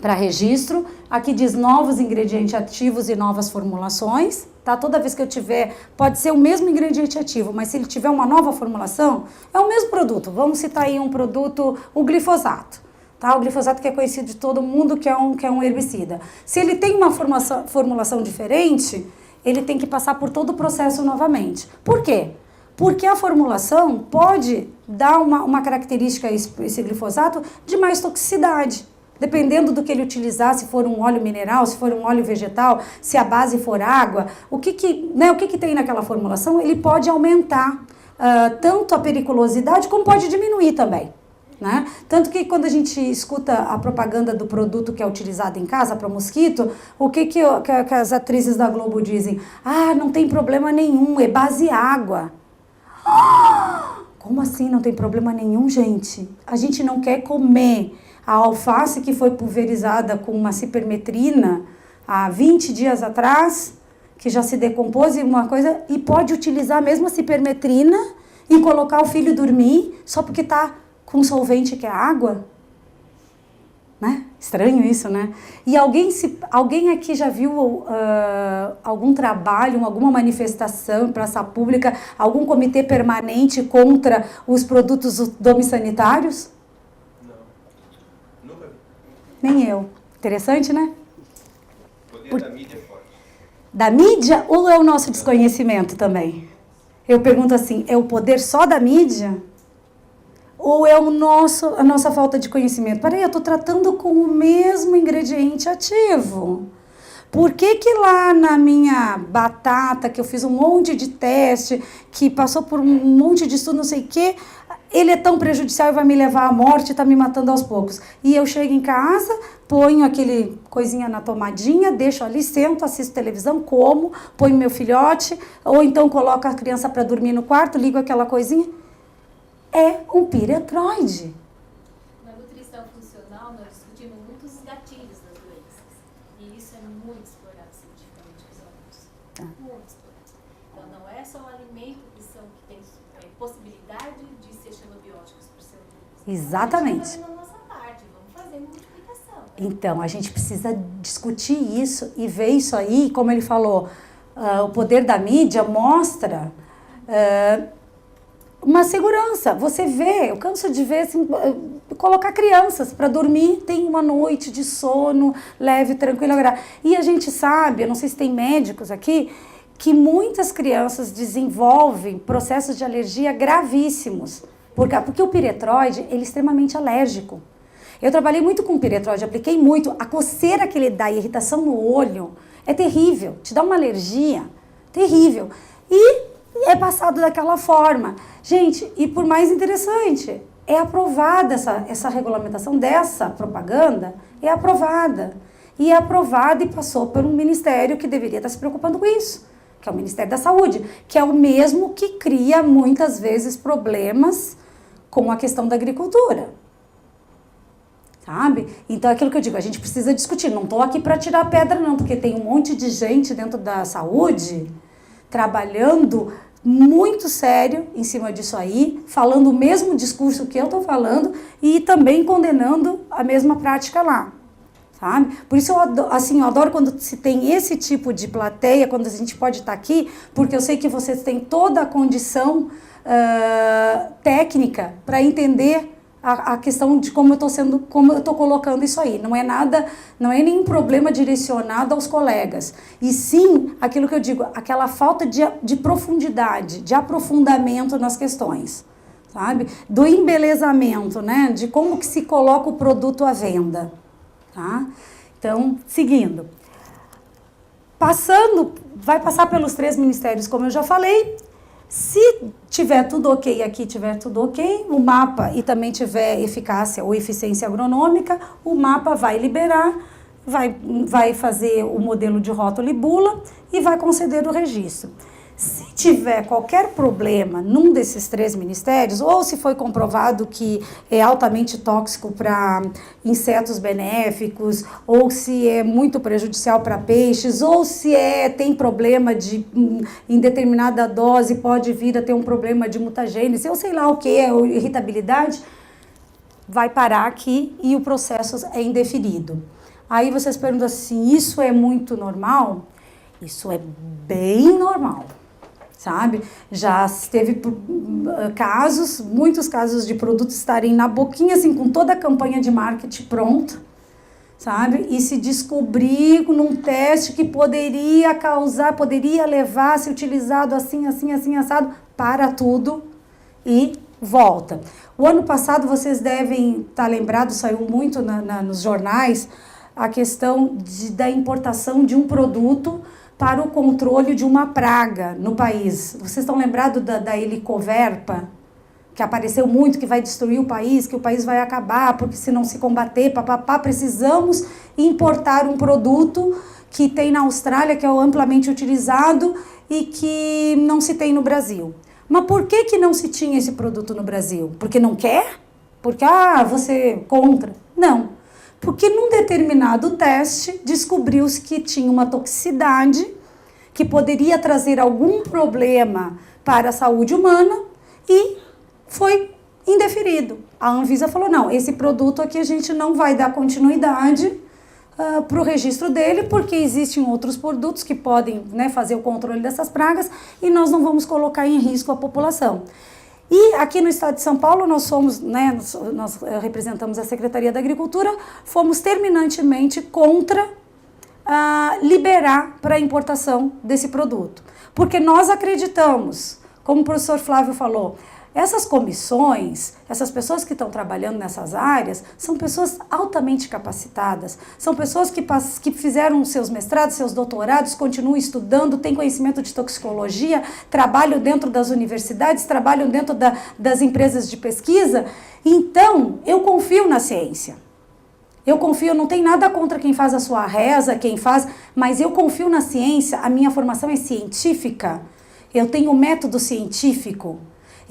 para registro, aqui diz novos ingredientes ativos e novas formulações, tá? Toda vez que eu tiver, pode ser o mesmo ingrediente ativo, mas se ele tiver uma nova formulação, é o mesmo produto. Vamos citar aí um produto, o glifosato, tá? O glifosato que é conhecido de todo mundo, que é um herbicida. Se ele tem uma formulação diferente, ele tem que passar por todo o processo novamente. Por quê? Porque a formulação pode dar uma característica a esse glifosato de mais toxicidade. Dependendo do que ele utilizar, se for um óleo mineral, se for um óleo vegetal, se a base for água, o que tem naquela formulação, ele pode aumentar tanto a periculosidade como pode diminuir também, né? Tanto que quando a gente escuta a propaganda do produto que é utilizado em casa para mosquito, o que as atrizes da Globo dizem? Ah, não tem problema nenhum, é base água. Como assim não tem problema nenhum, gente? A gente não quer comer a alface que foi pulverizada com uma cipermetrina há 20 dias atrás, que já se decompôs e uma coisa, e pode utilizar a mesma cipermetrina e colocar o filho dormir só porque está com solvente que é água? Né? Estranho isso, né? E alguém aqui já viu algum trabalho, alguma manifestação em praça pública, algum comitê permanente contra os produtos domissanitários? Nunca vi. Nem eu. Interessante, né? O poder da mídia é forte. Da mídia ou é o nosso desconhecimento também? Eu pergunto assim, é o poder só da mídia? Ou é a nossa falta de conhecimento? Peraí, eu estou tratando com o mesmo ingrediente ativo. Por que lá na minha batata, que eu fiz um monte de teste, que passou por um monte de estudo, não sei o quê, ele é tão prejudicial e vai me levar à morte e está me matando aos poucos? E eu chego em casa, ponho aquele coisinha na tomadinha, deixo ali, sento, assisto televisão, como, ponho meu filhote, ou então coloco a criança para dormir no quarto, ligo aquela coisinha. É um piretroide. Na nutrição funcional, nós discutimos muitos gatilhos das doenças. E isso é muito explorado cientificamente com os alunos. Muito explorado. Então, não é só o alimento que tem possibilidade de ser xenobióticos por ser organismo. Exatamente. A gente está fazendo a nossa parte, vamos fazer multiplicação. Então, a gente precisa discutir isso e ver isso aí, como ele falou, o poder da mídia mostra uma segurança. Você vê, eu canso de ver, assim, colocar crianças para dormir, tem uma noite de sono leve, tranquilo. E a gente sabe, eu não sei se tem médicos aqui, que muitas crianças desenvolvem processos de alergia gravíssimos. Porque o piretroide, ele é extremamente alérgico. Eu trabalhei muito com piretroide, apliquei muito. A coceira que ele dá e a irritação no olho é terrível. Te dá uma alergia terrível. E é passado daquela forma. Gente, e por mais interessante, é aprovada essa regulamentação dessa propaganda, é aprovada. E é aprovada e passou por um ministério que deveria estar se preocupando com isso, que é o Ministério da Saúde, que é o mesmo que cria muitas vezes problemas com a questão da agricultura. Sabe? Então é aquilo que eu digo, a gente precisa discutir. Não estou aqui para tirar pedra não, porque tem um monte de gente dentro da saúde trabalhando muito sério em cima disso aí, falando o mesmo discurso que eu estou falando e também condenando a mesma prática lá. Sabe? Por isso eu adoro quando se tem esse tipo de plateia, quando a gente pode estar aqui, porque eu sei que vocês têm toda a condição técnica para entender a questão de como eu estou colocando isso aí. Não é nenhum problema direcionado aos colegas. E sim, aquilo que eu digo, aquela falta de profundidade, de aprofundamento nas questões, sabe? Do embelezamento, né? De como que se coloca o produto à venda. Tá? Então, seguindo. Vai passar pelos 3 ministérios, como eu já falei. Se tiver tudo ok aqui, tiver tudo ok, o mapa e também tiver eficácia ou eficiência agronômica, o mapa vai liberar, vai fazer o modelo de rótulo e bula e vai conceder o registro. Se tiver qualquer problema num desses 3 ministérios, ou se foi comprovado que é altamente tóxico para insetos benéficos, ou se é muito prejudicial para peixes, ou se tem problema em determinada dose, pode vir a ter um problema de mutagênese, ou sei lá o que ou irritabilidade, vai parar aqui e o processo é indeferido. Aí vocês perguntam assim, isso é muito normal? Isso é bem normal. Sabe? Já teve muitos casos de produtos estarem na boquinha, assim, com toda a campanha de marketing pronta, sabe? E se descobrir num teste que poderia levar a ser utilizado assim, assado, para tudo e volta. O ano passado, vocês devem estar lembrados, saiu muito nos jornais, a questão da importação de um produto para o controle de uma praga no país. Vocês estão lembrados da helicoverpa, que apareceu muito, que vai destruir o país, que o país vai acabar, porque se não se combater, precisamos importar um produto que tem na Austrália, que é amplamente utilizado e que não se tem no Brasil. Mas por que não se tinha esse produto no Brasil? Porque não quer? Porque, você é contra? Não. Porque num determinado teste descobriu-se que tinha uma toxicidade que poderia trazer algum problema para a saúde humana e foi indeferido. A Anvisa falou, não, esse produto aqui a gente não vai dar continuidade para o registro dele, porque existem outros produtos que podem, né, fazer o controle dessas pragas e nós não vamos colocar em risco a população. E aqui no estado de São Paulo, nós representamos a Secretaria da Agricultura, fomos terminantemente contra liberar para a importação desse produto. Porque nós acreditamos, como o professor Flávio falou, essas comissões, essas pessoas que estão trabalhando nessas áreas, são pessoas altamente capacitadas, são pessoas que fizeram seus mestrados, seus doutorados, continuam estudando, têm conhecimento de toxicologia, trabalham dentro das universidades, trabalham dentro das empresas de pesquisa. Então, eu confio na ciência. Eu confio, não tem nada contra quem faz a sua reza, mas eu confio na ciência, a minha formação é científica, eu tenho um método científico.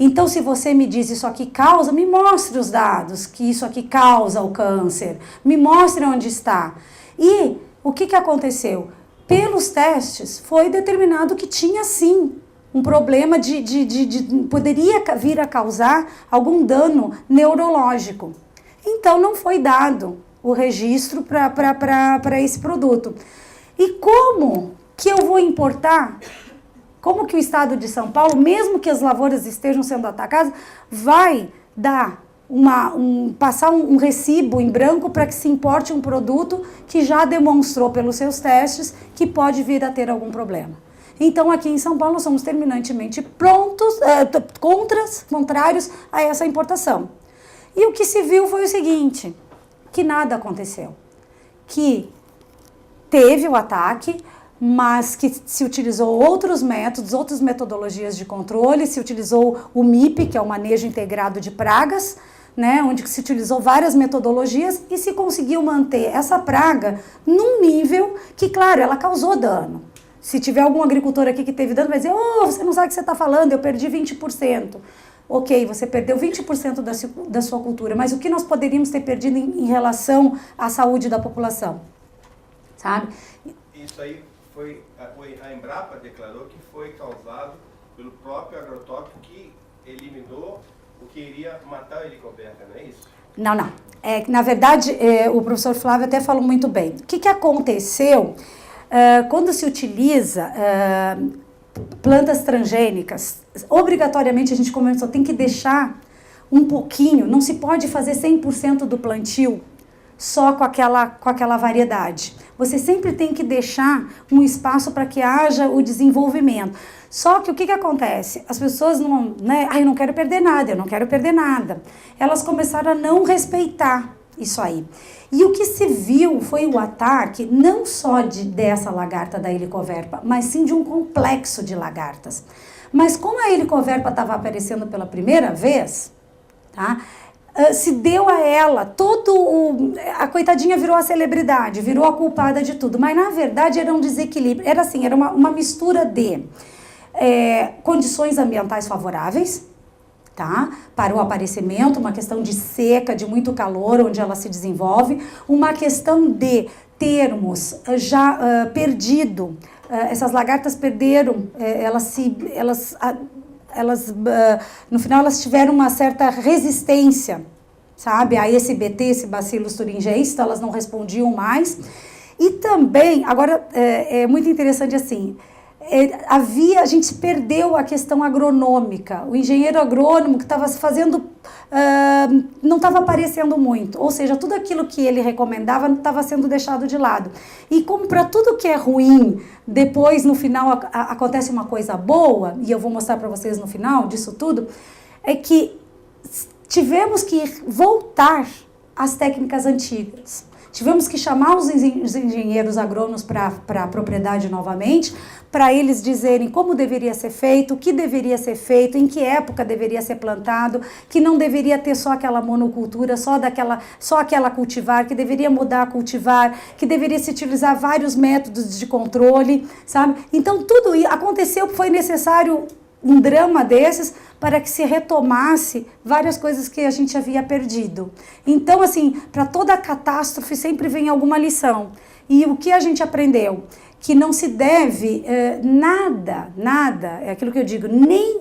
Então, se você me diz isso aqui causa, me mostre os dados que isso aqui causa o câncer. Me mostre onde está. E o que aconteceu? Pelos testes, foi determinado que tinha sim um problema poderia vir a causar algum dano neurológico. Então, não foi dado o registro para esse produto. E como que eu vou importar? Como que o estado de São Paulo, mesmo que as lavouras estejam sendo atacadas, vai dar passar um recibo em branco para que se importe um produto que já demonstrou pelos seus testes que pode vir a ter algum problema? Então, aqui em São Paulo, nós somos terminantemente contrários a essa importação. E o que se viu foi o seguinte, que nada aconteceu. Que teve o ataque, mas que se utilizou outros métodos, outras metodologias de controle, se utilizou o MIP, que é o Manejo Integrado de Pragas, né, onde se utilizou várias metodologias e se conseguiu manter essa praga num nível que, claro, ela causou dano. Se tiver algum agricultor aqui que teve dano, vai dizer, você não sabe o que você está falando, eu perdi 20%. Ok, você perdeu 20% da sua cultura, mas o que nós poderíamos ter perdido em relação à saúde da população? Sabe? Isso aí a Embrapa declarou que foi causado pelo próprio agrotóxico que eliminou o que iria matar o Helicoverpa, não é isso? Não. Na verdade, o professor Flávio até falou muito bem. O que aconteceu quando se utiliza plantas transgênicas? Obrigatoriamente a gente começou, tem que deixar um pouquinho, não se pode fazer 100% do plantio só com aquela variedade. Você sempre tem que deixar um espaço para que haja o desenvolvimento. Só que o que acontece? As pessoas não, né? Eu não quero perder nada. Elas começaram a não respeitar isso aí. E o que se viu foi o ataque não só dessa lagarta da Helicoverpa, mas sim de um complexo de lagartas. Mas como a Helicoverpa estava aparecendo pela primeira vez, tá? Se deu a ela, a coitadinha virou a celebridade, virou a culpada de tudo, mas na verdade era um desequilíbrio, era assim, era uma mistura de condições ambientais favoráveis, tá? Para o aparecimento, uma questão de seca, de muito calor, onde ela se desenvolve, uma questão de termos já perdido, essas lagartas perderam, no final elas tiveram uma certa resistência, sabe, a esse BT, esse Bacillus thuringiensis, então elas não respondiam mais. E também, agora é muito interessante assim, a gente perdeu a questão agronômica, o engenheiro agrônomo que estava fazendo, não estava aparecendo muito, ou seja, tudo aquilo que ele recomendava não estava sendo deixado de lado. E como para tudo que é ruim, depois no final acontece uma coisa boa, e eu vou mostrar para vocês no final disso tudo, é que tivemos que voltar às técnicas antigas. Tivemos que chamar os engenheiros agrônomos para a propriedade novamente, para eles dizerem como deveria ser feito, o que deveria ser feito, em que época deveria ser plantado, que não deveria ter só aquela monocultura, só aquela cultivar, que deveria mudar a cultivar, que deveria se utilizar vários métodos de controle, sabe? Então tudo isso aconteceu, foi necessário um drama desses para que se retomasse várias coisas que a gente havia perdido. Então, assim, para toda catástrofe sempre vem alguma lição. E o que a gente aprendeu? Que não se deve nada, é aquilo que eu digo, nem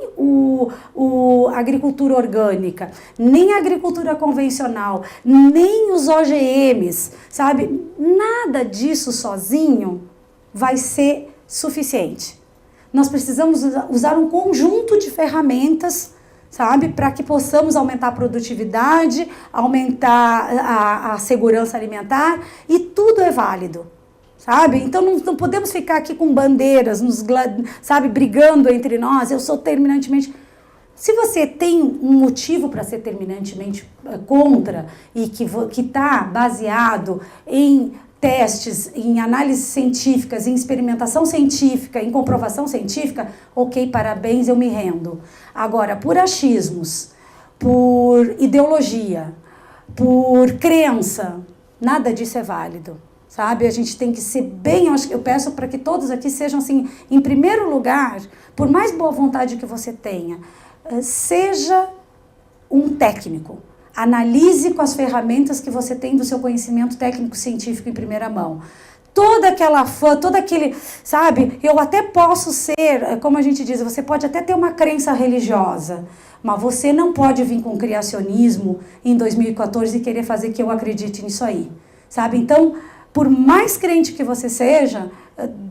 a agricultura orgânica, nem a agricultura convencional, nem os OGMs, sabe? Nada disso sozinho vai ser suficiente. Nós precisamos usar um conjunto de ferramentas, sabe, para que possamos aumentar a produtividade, aumentar a segurança alimentar, e tudo é válido, sabe? Então não podemos ficar aqui com bandeiras, sabe, brigando entre nós. Eu sou terminantemente... Se você tem um motivo para ser terminantemente contra e que está baseado em testes, em análises científicas, em experimentação científica, em comprovação científica, ok, parabéns, eu me rendo. Agora, por achismos, por ideologia, por crença, nada disso é válido, sabe? A gente tem que ser bem, eu peço para que todos aqui sejam assim, em primeiro lugar, por mais boa vontade que você tenha, seja um técnico. Analise com as ferramentas que você tem do seu conhecimento técnico-científico em primeira mão. Todo aquele, sabe, eu até posso ser, como a gente diz, você pode até ter uma crença religiosa, mas você não pode vir com criacionismo em 2014 e querer fazer que eu acredite nisso aí, sabe? Então, por mais crente que você seja,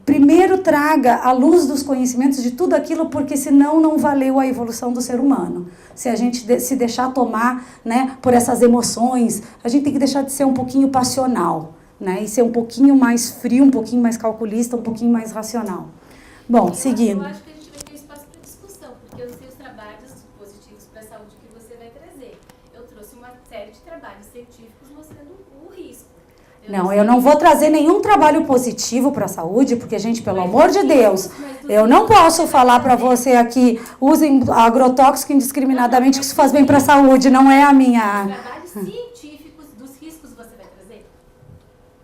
primeiro traga a luz dos conhecimentos de tudo aquilo, porque senão não valeu a evolução do ser humano. Se a gente se deixar tomar, né, por essas emoções, a gente tem que deixar de ser um pouquinho passional, né, e ser um pouquinho mais frio, um pouquinho mais calculista, um pouquinho mais racional. Bom, seguindo. Eu acho que a gente vai ter espaço para discussão, porque eu não sei os trabalhos positivos para a saúde que você vai trazer. Eu trouxe uma série de trabalhos científicos mostrando o risco. Não, eu não vou trazer nenhum trabalho positivo para a saúde, porque, gente, pelo amor de Deus, eu não posso falar para você aqui, usem agrotóxico indiscriminadamente, que isso faz bem para a saúde, não é a minha... Trabalhos científicos dos riscos você vai trazer?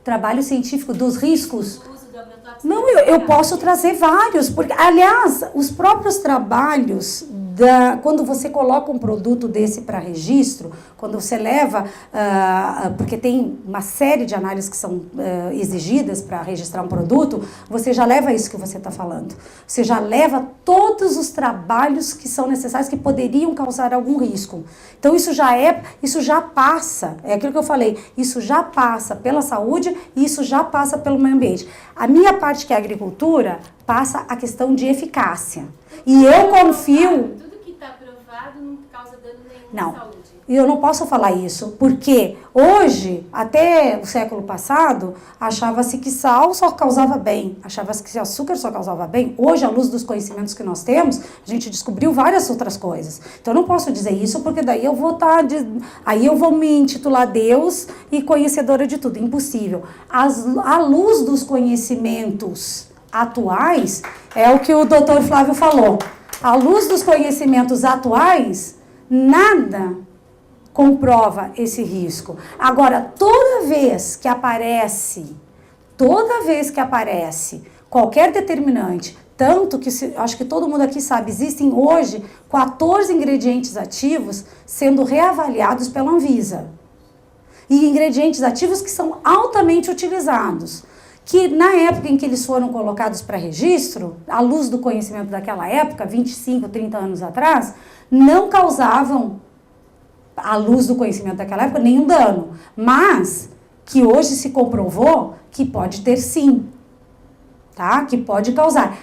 Trabalho científico dos riscos? Do uso do agrotóxico? Não, eu posso trazer vários, porque, aliás, os próprios trabalhos, quando você coloca um produto desse para registro, quando você leva, porque tem uma série de análises que são exigidas para registrar um produto, você já leva isso que você está falando. Você já leva todos os trabalhos que são necessários, que poderiam causar algum risco. Então, isso já passa, é aquilo que eu falei, isso já passa pela saúde e isso já passa pelo meio ambiente. A minha parte, que é a agricultura, passa a questão de eficácia. E eu confio... Tudo que está aprovado não causa dano nenhum Não, à saúde. e eu não posso falar isso, porque hoje, até o século passado, achava-se que sal só causava bem, achava-se que açúcar só causava bem. Hoje, à luz dos conhecimentos que nós temos, a gente descobriu várias outras coisas. Então, eu não posso dizer isso, porque daí eu vou aí eu vou me intitular Deus e conhecedora de tudo. Impossível. À luz dos conhecimentos atuais, é o que o doutor Flávio falou. À luz dos conhecimentos atuais, nada comprova esse risco. Agora, toda vez que aparece qualquer determinante, tanto que acho que todo mundo aqui sabe, existem hoje 14 ingredientes ativos sendo reavaliados pela Anvisa. E ingredientes ativos que são altamente utilizados, que na época em que eles foram colocados para registro, à luz do conhecimento daquela época, 25, 30 anos atrás, não causavam, à luz do conhecimento daquela época, nenhum dano. Mas que hoje se comprovou que pode ter sim, tá? Que pode causar.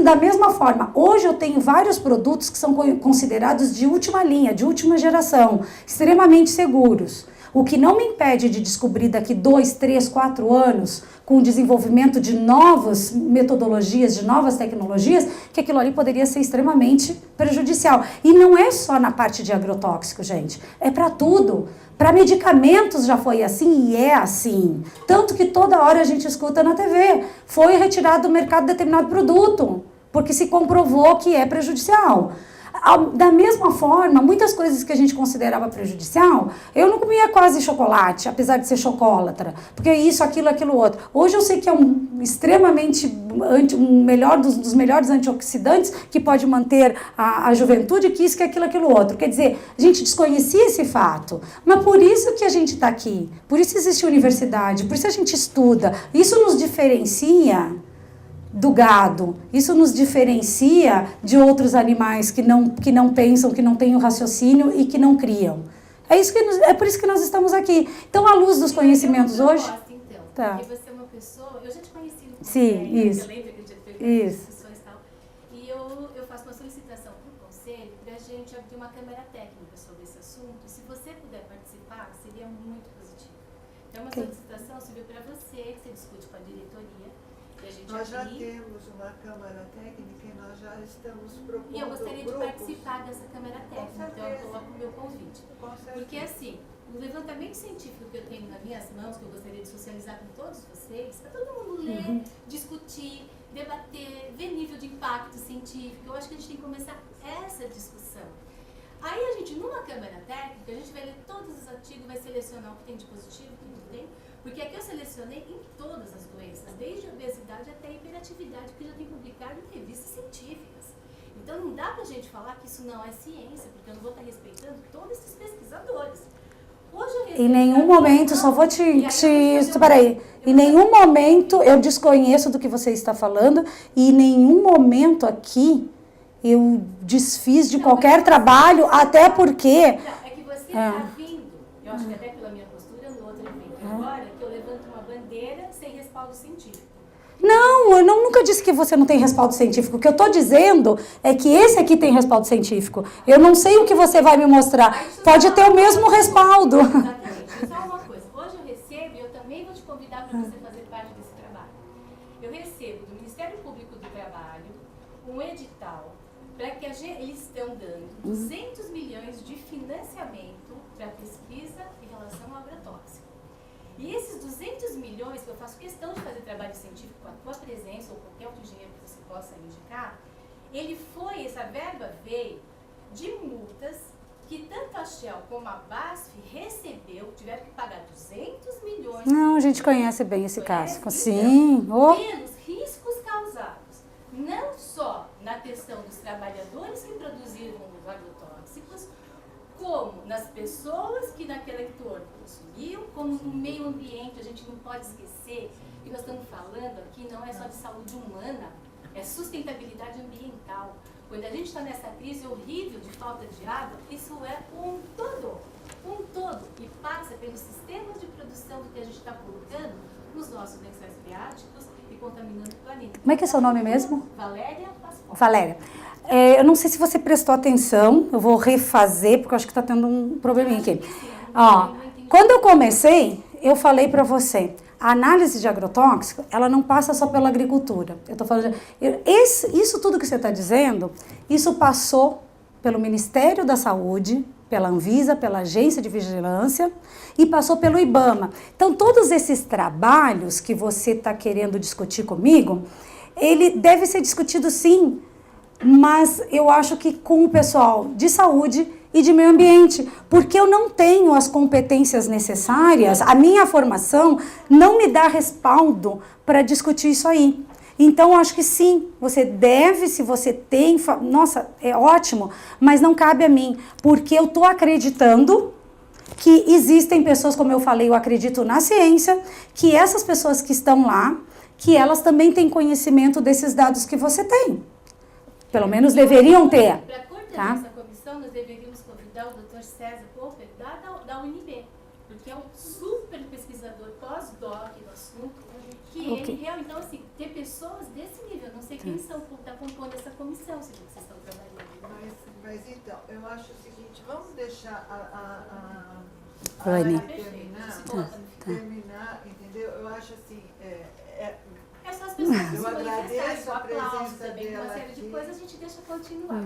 Da mesma forma, hoje eu tenho vários produtos que são considerados de última linha, de última geração, extremamente seguros. O que não me impede de descobrir daqui 2, 3, 4 anos, com o desenvolvimento de novas metodologias, de novas tecnologias, que aquilo ali poderia ser extremamente prejudicial. E não é só na parte de agrotóxico, gente. É para tudo. Para medicamentos já foi assim e é assim. Tanto que toda hora a gente escuta na TV. Foi retirado do mercado determinado produto, porque se comprovou que é prejudicial. Da mesma forma, muitas coisas que a gente considerava prejudicial, eu não comia quase chocolate, apesar de ser chocolatra, porque isso, aquilo, outro. Hoje eu sei que é extremamente dos melhores antioxidantes que pode manter a juventude, que isso, que aquilo, outro. Quer dizer, a gente desconhecia esse fato, mas por isso que a gente está aqui, por isso existe universidade, por isso a gente estuda, isso nos diferencia do gado. Isso nos diferencia de outros animais que não pensam, que não têm o raciocínio e que não criam. É por isso que nós estamos aqui. Então, à luz dos conhecimentos hoje... Então, tá. porque você é uma pessoa... Eu já te conheci no Sim, conselho, isso. eu lembro que a gente teve Isso. discussões e tal. E eu faço uma solicitação para o conselho para a gente abrir uma câmara técnica sobre esse assunto. Se você puder participar, seria muito positivo. Então, uma solicitação subiu para você, que você discute com a diretoria. Nós já temos uma câmara técnica e nós já estamos propondo. E eu gostaria grupos de participar dessa câmara técnica, então eu coloco o meu convite. Porque assim, o levantamento científico que eu tenho nas minhas mãos, que eu gostaria de socializar com todos vocês, para todo mundo ler, discutir, debater, ver nível de impacto científico. Eu acho que a gente tem que começar essa discussão. Aí a gente, numa câmara técnica, a gente vai ler todos os artigos, vai selecionar o que tem de positivo, o que não tem. Porque aqui eu selecionei em todas as doenças, desde a obesidade até a hiperatividade, que já tem publicado em revistas científicas. Então não dá pra gente falar que isso não é ciência, porque eu não vou estar respeitando todos esses pesquisadores. Hoje eu em nenhum momento, só vou peraí, em nenhum momento eu desconheço do que você está falando, e em nenhum momento aqui eu desfiz de qualquer trabalho, até porque... Não, é que você está vindo, eu acho que até pela minha postura, no outro evento agora, que eu levanto uma bandeira sem respaldo científico. Não, eu nunca disse que você não tem respaldo científico. O que eu estou dizendo é que esse aqui tem respaldo científico. Eu não sei o que você vai me mostrar. Pode ter o mesmo respaldo. Exatamente. Só uma coisa. Hoje eu recebo e eu também vou te convidar para você fazer parte desse trabalho. eu recebo do Ministério Público do Trabalho um edital para que eles estão dando 200 milhões de financiamento para pesquisa em relação ao agrotóxico. E esses 200 milhões, que eu faço questão de fazer trabalho científico com a tua presença ou qualquer outro dinheiro que você possa indicar, essa verba veio de multas que tanto a Shell como a BASF tiveram que pagar 200 milhões. Não, a gente conhece bem esse caso. Sim. Pelos riscos causados, não só na questão dos trabalhadores que produziram os agrotóxicos, como nas pessoas que naquele entorno consumiam, como no meio ambiente. A gente não pode esquecer que nós estamos falando aqui não é só de saúde humana, é sustentabilidade ambiental. Quando a gente está nessa crise horrível de falta de água, isso é um todo, e passa pelos sistemas de produção do que a gente está colocando nos nossos lençóis freáticos e contaminando o planeta. Como é que é seu nome mesmo? Valéria Pascoal. Valéria. Eu não sei se você prestou atenção, eu vou refazer, porque eu acho que está tendo um probleminha aqui. Quando eu comecei, eu falei para você, a análise de agrotóxico, ela não passa só pela agricultura. Eu estou falando, isso tudo que você está dizendo, isso passou pelo Ministério da Saúde, pela Anvisa, pela Agência de Vigilância e passou pelo IBAMA. Então, todos esses trabalhos que você está querendo discutir comigo, ele deve ser discutido sim, mas eu acho que com o pessoal de saúde e de meio ambiente, porque eu não tenho as competências necessárias, a minha formação não me dá respaldo para discutir isso aí. Então, eu acho que sim, você deve, se você tem, nossa, é ótimo, mas não cabe a mim, porque eu estou acreditando que existem pessoas, como eu falei, eu acredito na ciência, que essas pessoas que estão lá, que elas também têm conhecimento desses dados que você tem. Pelo menos deveriam ter. Para coordenar essa comissão, nós deveríamos convidar o Dr. César Popper da UNB, porque é um super pesquisador pós-doc no assunto, que ele então, assim, ter pessoas desse nível, eu não sei quem está compondo essa comissão, se vocês estão trabalhando. Mas então, eu acho o seguinte, vamos deixar a terminar, entendeu? Eu acho assim, é só as pessoas que eu agradeço a presença também, dela uma série de aqui. coisas a gente deixa continuar.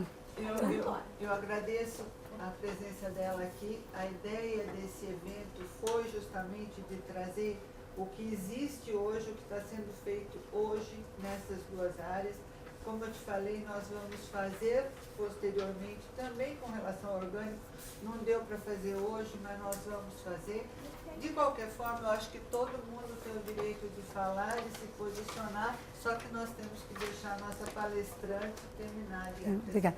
Eu agradeço a presença dela aqui. A ideia desse evento foi justamente de trazer o que existe hoje, o que está sendo feito hoje nessas duas áreas. Como eu te falei, nós vamos fazer posteriormente também com relação ao orgânico. Não deu para fazer hoje, mas nós vamos fazer. De qualquer forma, eu acho que todo mundo tem o direito de falar e se posicionar, só que nós temos que deixar a nossa palestrante terminar de Obrigada.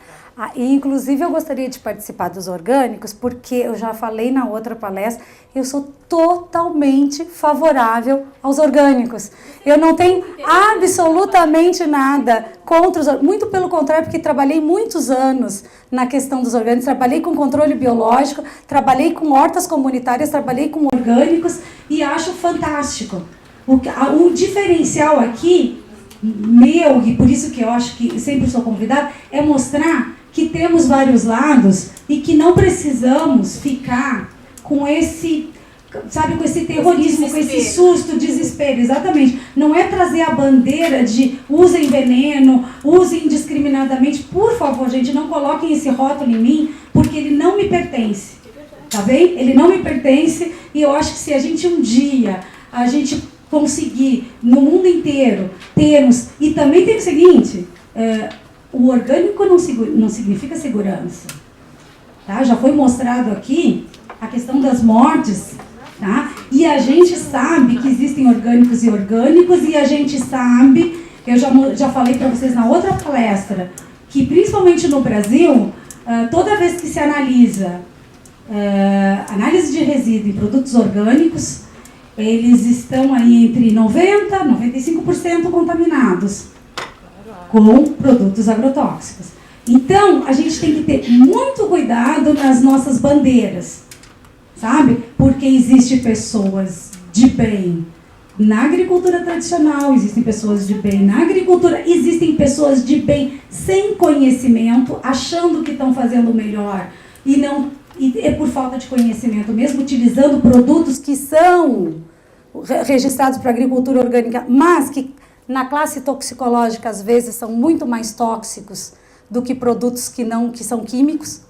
E, inclusive, eu gostaria de participar dos orgânicos, porque eu já falei na outra palestra, eu sou totalmente favorável aos orgânicos. Eu não tenho absolutamente nada contra os orgânicos, muito pelo contrário, porque trabalhei muitos anos na questão dos orgânicos, trabalhei com controle biológico, trabalhei com hortas comunitárias, trabalhei com orgânicos e acho fantástico. O diferencial aqui, meu, e por isso que eu acho que sempre sou convidada, é mostrar que temos vários lados e que não precisamos ficar com esse, sabe, com esse terrorismo, com esse susto, desespero, exatamente. Não é trazer a bandeira de usem veneno, usem indiscriminadamente. Por favor, gente, não coloquem esse rótulo em mim, porque ele não me pertence, tá bem? Ele não me pertence e eu acho que se a gente um dia, a gente conseguir no mundo inteiro termos, e também tem o seguinte, o orgânico não significa segurança, tá? Já foi mostrado aqui a questão das mortes, tá? E a gente sabe que existem orgânicos e orgânicos, e a gente sabe, eu já falei para vocês na outra palestra, que principalmente no Brasil, toda vez que se analisa análise de resíduo em produtos orgânicos, eles estão aí entre 90% e 95% contaminados com produtos agrotóxicos. Então, a gente tem que ter muito cuidado nas nossas bandeiras, sabe? Porque existem pessoas de bem na agricultura tradicional, existem pessoas de bem na agricultura, existem pessoas de bem sem conhecimento, achando que estão fazendo melhor e é por falta de conhecimento mesmo, utilizando produtos que são registrados para agricultura orgânica, mas que na classe toxicológica, às vezes, são muito mais tóxicos do que produtos que são químicos,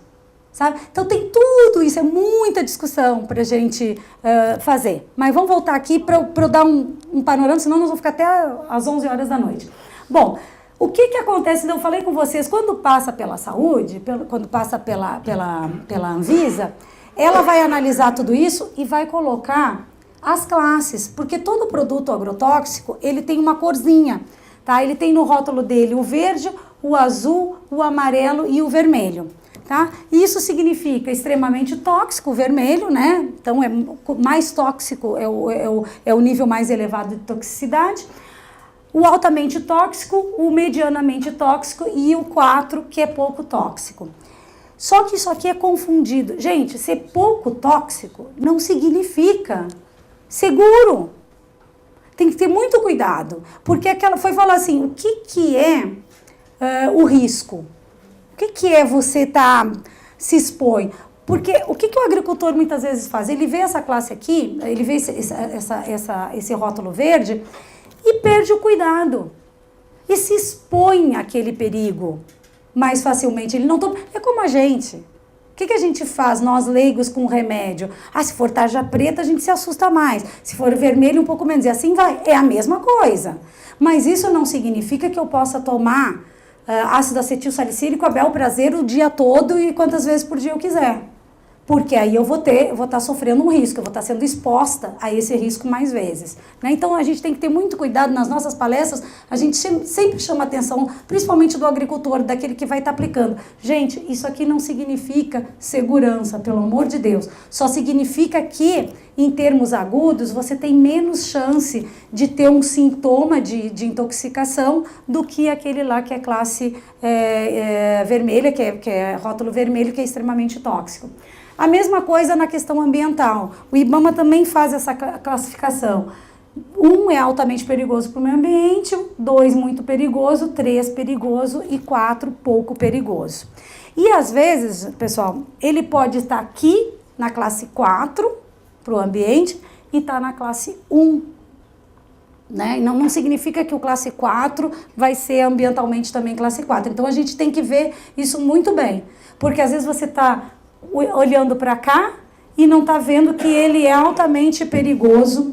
sabe? Então tem tudo isso, é muita discussão para a gente fazer. Mas vamos voltar aqui para eu dar um panorama, senão nós vamos ficar até às 11 horas da noite. Bom, o que acontece, eu falei com vocês, quando passa pela saúde, quando passa pela Anvisa, ela vai analisar tudo isso e vai colocar as classes, porque todo produto agrotóxico, ele tem uma corzinha, tá? Ele tem no rótulo dele o verde, o azul, o amarelo e o vermelho, tá? Isso significa extremamente tóxico, o vermelho, né? Então, mais tóxico, é o nível mais elevado de toxicidade. O altamente tóxico, o medianamente tóxico e o 4, que é pouco tóxico. Só que isso aqui é confundido. Gente, ser pouco tóxico não significa seguro. Tem que ter muito cuidado. Porque foi falar assim, o que é o risco? O que é você se expõe? Porque o que o agricultor muitas vezes faz? Ele vê essa classe aqui, ele vê esse rótulo verde e perde o cuidado. E se expõe àquele perigo mais facilmente. Ele não toma. É como a gente. O que a gente faz, nós leigos, com remédio? Se for tarja preta, a gente se assusta mais. Se for vermelho, um pouco menos. E assim vai. É a mesma coisa. Mas isso não significa que eu possa tomar ácido acetil salicílico a bel prazer o dia todo e quantas vezes por dia eu quiser. Porque aí eu vou estar sofrendo um risco, eu vou estar sendo exposta a esse risco mais vezes, né? Então, a gente tem que ter muito cuidado nas nossas palestras, a gente sempre chama atenção, principalmente do agricultor, daquele que vai estar aplicando. Gente, isso aqui não significa segurança, pelo amor de Deus. Só significa que, em termos agudos, você tem menos chance de ter um sintoma de intoxicação do que aquele lá que é classe vermelha, que é rótulo vermelho, que é extremamente tóxico. A mesma coisa na questão ambiental. O IBAMA também faz essa classificação. 1 é altamente perigoso para o meio ambiente, 2 muito perigoso, 3 perigoso e 4 pouco perigoso. E às vezes, pessoal, ele pode estar aqui na classe 4 para o ambiente e estar na classe 1. Né? Não significa que o classe 4 vai ser ambientalmente também classe 4. Então a gente tem que ver isso muito bem. Porque às vezes você está olhando para cá e não está vendo que ele é altamente perigoso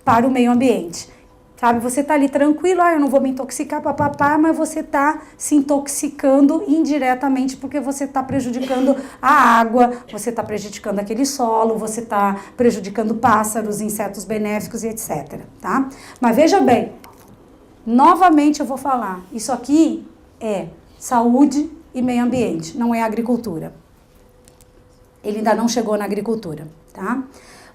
para o meio ambiente. Sabe, você está ali tranquilo, eu não vou me intoxicar, papapá, mas você está se intoxicando indiretamente porque você está prejudicando a água, você está prejudicando aquele solo, você está prejudicando pássaros, insetos benéficos e etc. Tá? Mas veja bem, novamente eu vou falar, isso aqui é saúde e meio ambiente, não é agricultura. Ele ainda não chegou na agricultura, tá?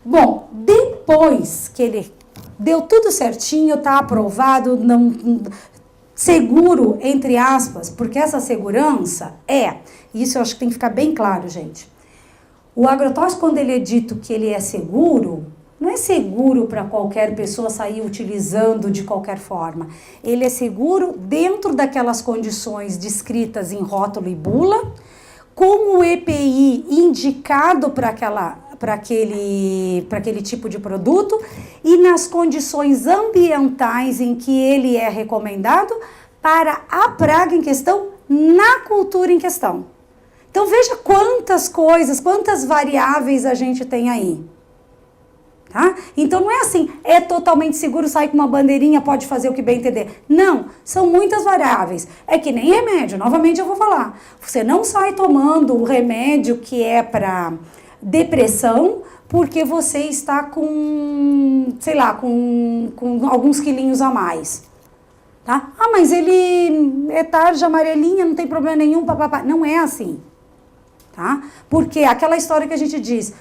Bom, depois que ele deu tudo certinho, tá aprovado, seguro, entre aspas, porque essa segurança isso eu acho que tem que ficar bem claro, gente. O agrotóxico, quando ele é dito que ele é seguro, não é seguro para qualquer pessoa sair utilizando de qualquer forma. Ele é seguro dentro daquelas condições descritas em rótulo e bula, com o EPI indicado para aquele tipo de produto e nas condições ambientais em que ele é recomendado para a praga em questão, na cultura em questão. Então veja quantas coisas, quantas variáveis a gente tem aí. Tá? Então não é assim, é totalmente seguro, sair com uma bandeirinha, pode fazer o que bem entender. Não, são muitas variáveis. É que nem remédio, novamente eu vou falar. Você não sai tomando o remédio que é para depressão porque você está com, sei lá, com alguns quilinhos a mais. Tá? Mas ele é tarja amarelinha, não tem problema nenhum, papapá. Não é assim. Tá? Porque aquela história que a gente diz,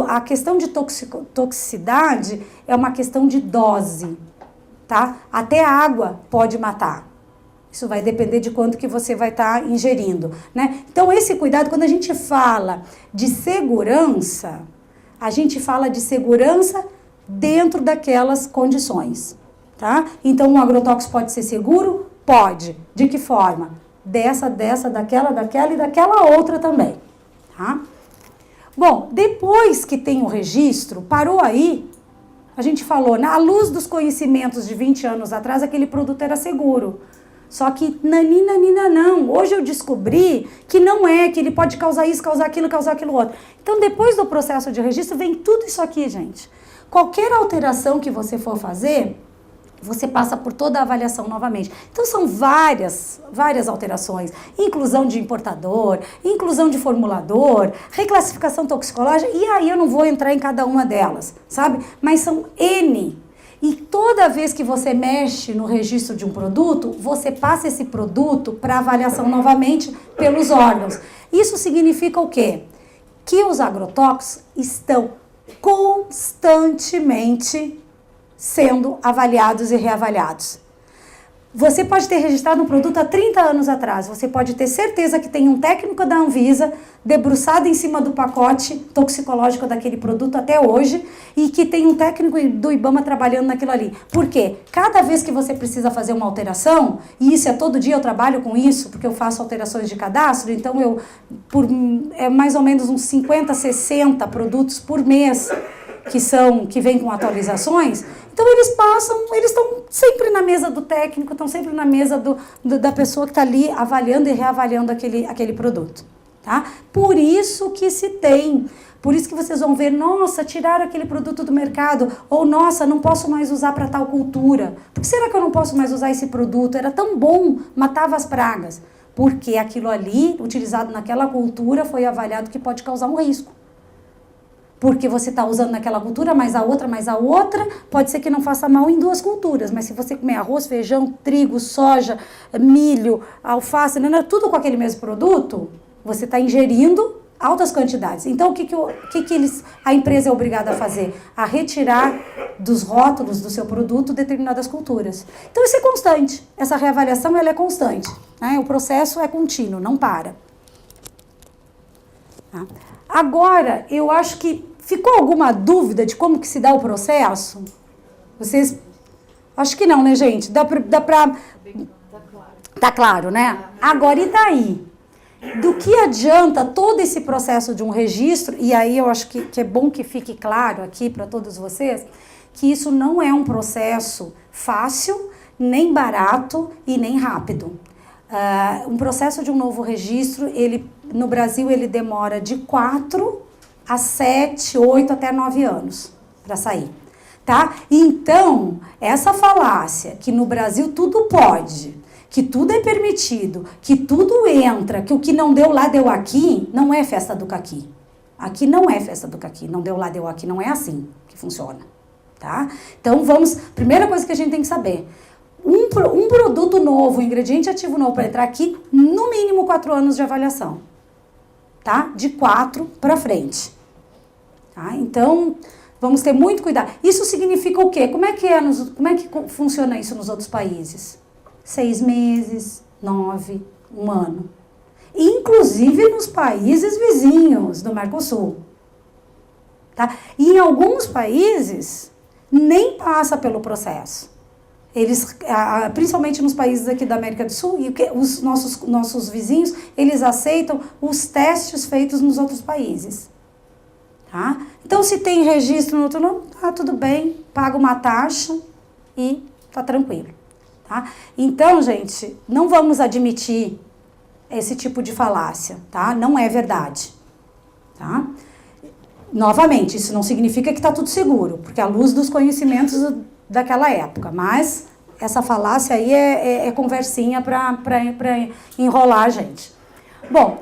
a questão de toxicidade é uma questão de dose, tá? Até a água pode matar. Isso vai depender de quanto que você vai estar ingerindo, né? Então, esse cuidado, quando a gente fala de segurança, a gente fala de segurança dentro daquelas condições, tá? Então, um agrotóxico pode ser seguro? Pode. De que forma? Dessa, daquela e daquela outra também, tá? Bom, depois que tem o registro, parou aí, A gente falou, à luz dos conhecimentos de 20 anos atrás, aquele produto era seguro. Só que nanina não. Hoje eu descobri que não é, que ele pode causar isso, causar aquilo outro. Então, depois do processo de registro, vem tudo isso aqui, gente. Qualquer alteração que você for fazer, você passa por toda a avaliação novamente. Então, são várias alterações. Inclusão de importador, inclusão de formulador, reclassificação toxicológica, e aí eu não vou entrar em cada uma delas, sabe? Mas são N. E toda vez que você mexe no registro de um produto, você passa esse produto para avaliação novamente pelos órgãos. Isso significa o quê? Que os agrotóxicos estão constantemente sendo avaliados e reavaliados. Você pode ter registrado um produto há 30 anos atrás, você pode ter certeza que tem um técnico da Anvisa debruçado em cima do pacote toxicológico daquele produto até hoje e que tem um técnico do IBAMA trabalhando naquilo ali. Por quê? Cada vez que você precisa fazer uma alteração, e isso é todo dia, eu trabalho com isso, porque eu faço alterações de cadastro, então é mais ou menos uns 50, 60 produtos por mês que vêm com atualizações. Então eles estão sempre na mesa do técnico, estão sempre na mesa da pessoa que está ali avaliando e reavaliando aquele produto, tá? Por isso que por isso que vocês vão ver, nossa, tiraram aquele produto do mercado, ou nossa, não posso mais usar para tal cultura. Por que será que eu não posso mais usar esse produto? Era tão bom, matava as pragas. Porque aquilo ali, utilizado naquela cultura, foi avaliado que pode causar um risco. Porque você está usando naquela cultura, mais a outra, pode ser que não faça mal em duas culturas, mas se você comer arroz, feijão, trigo, soja, milho, alface, tudo com aquele mesmo produto, você está ingerindo altas quantidades. Então, o que a empresa é obrigada a fazer? A retirar dos rótulos do seu produto determinadas culturas. Então, isso é constante. Essa reavaliação ela é constante, né? O processo é contínuo, não para. Tá? Agora, eu acho que ficou alguma dúvida de como que se dá o processo? Vocês... Acho que não, né, gente? Dá pra... Tá claro, né? Agora, e daí? Do que adianta todo esse processo de um registro? E aí eu acho que é bom que fique claro aqui para todos vocês que isso não é um processo fácil, nem barato e nem rápido. Um processo de um novo registro, no Brasil, ele demora de 4 a 7, 8 até 9 anos para sair, tá? Então, essa falácia que no Brasil tudo pode, que tudo é permitido, que tudo entra, que o que não deu lá, deu aqui, não é festa do caqui. Aqui não é festa do caqui, não deu lá, deu aqui, não é assim que funciona, tá? Então, primeira coisa que a gente tem que saber, um produto novo, um ingrediente ativo novo para entrar aqui, no mínimo 4 anos de avaliação, tá? De 4 para frente. Tá? Então, vamos ter muito cuidado. Isso significa o quê? Como é que funciona isso nos outros países? 6 meses, 9, 1 ano. Inclusive nos países vizinhos do Mercosul. Tá? E em alguns países, nem passa pelo processo. Eles, principalmente nos países aqui da América do Sul, e os nossos vizinhos, eles aceitam os testes feitos nos outros países. Tá? Então, se tem registro no outro nome, tá tudo bem, paga uma taxa e tá tranquilo. Tá? Então, gente, não vamos admitir esse tipo de falácia, tá? Não é verdade. Tá? Novamente, isso não significa que está tudo seguro, porque à luz dos conhecimentos daquela época, mas essa falácia aí é conversinha para enrolar a gente. Bom,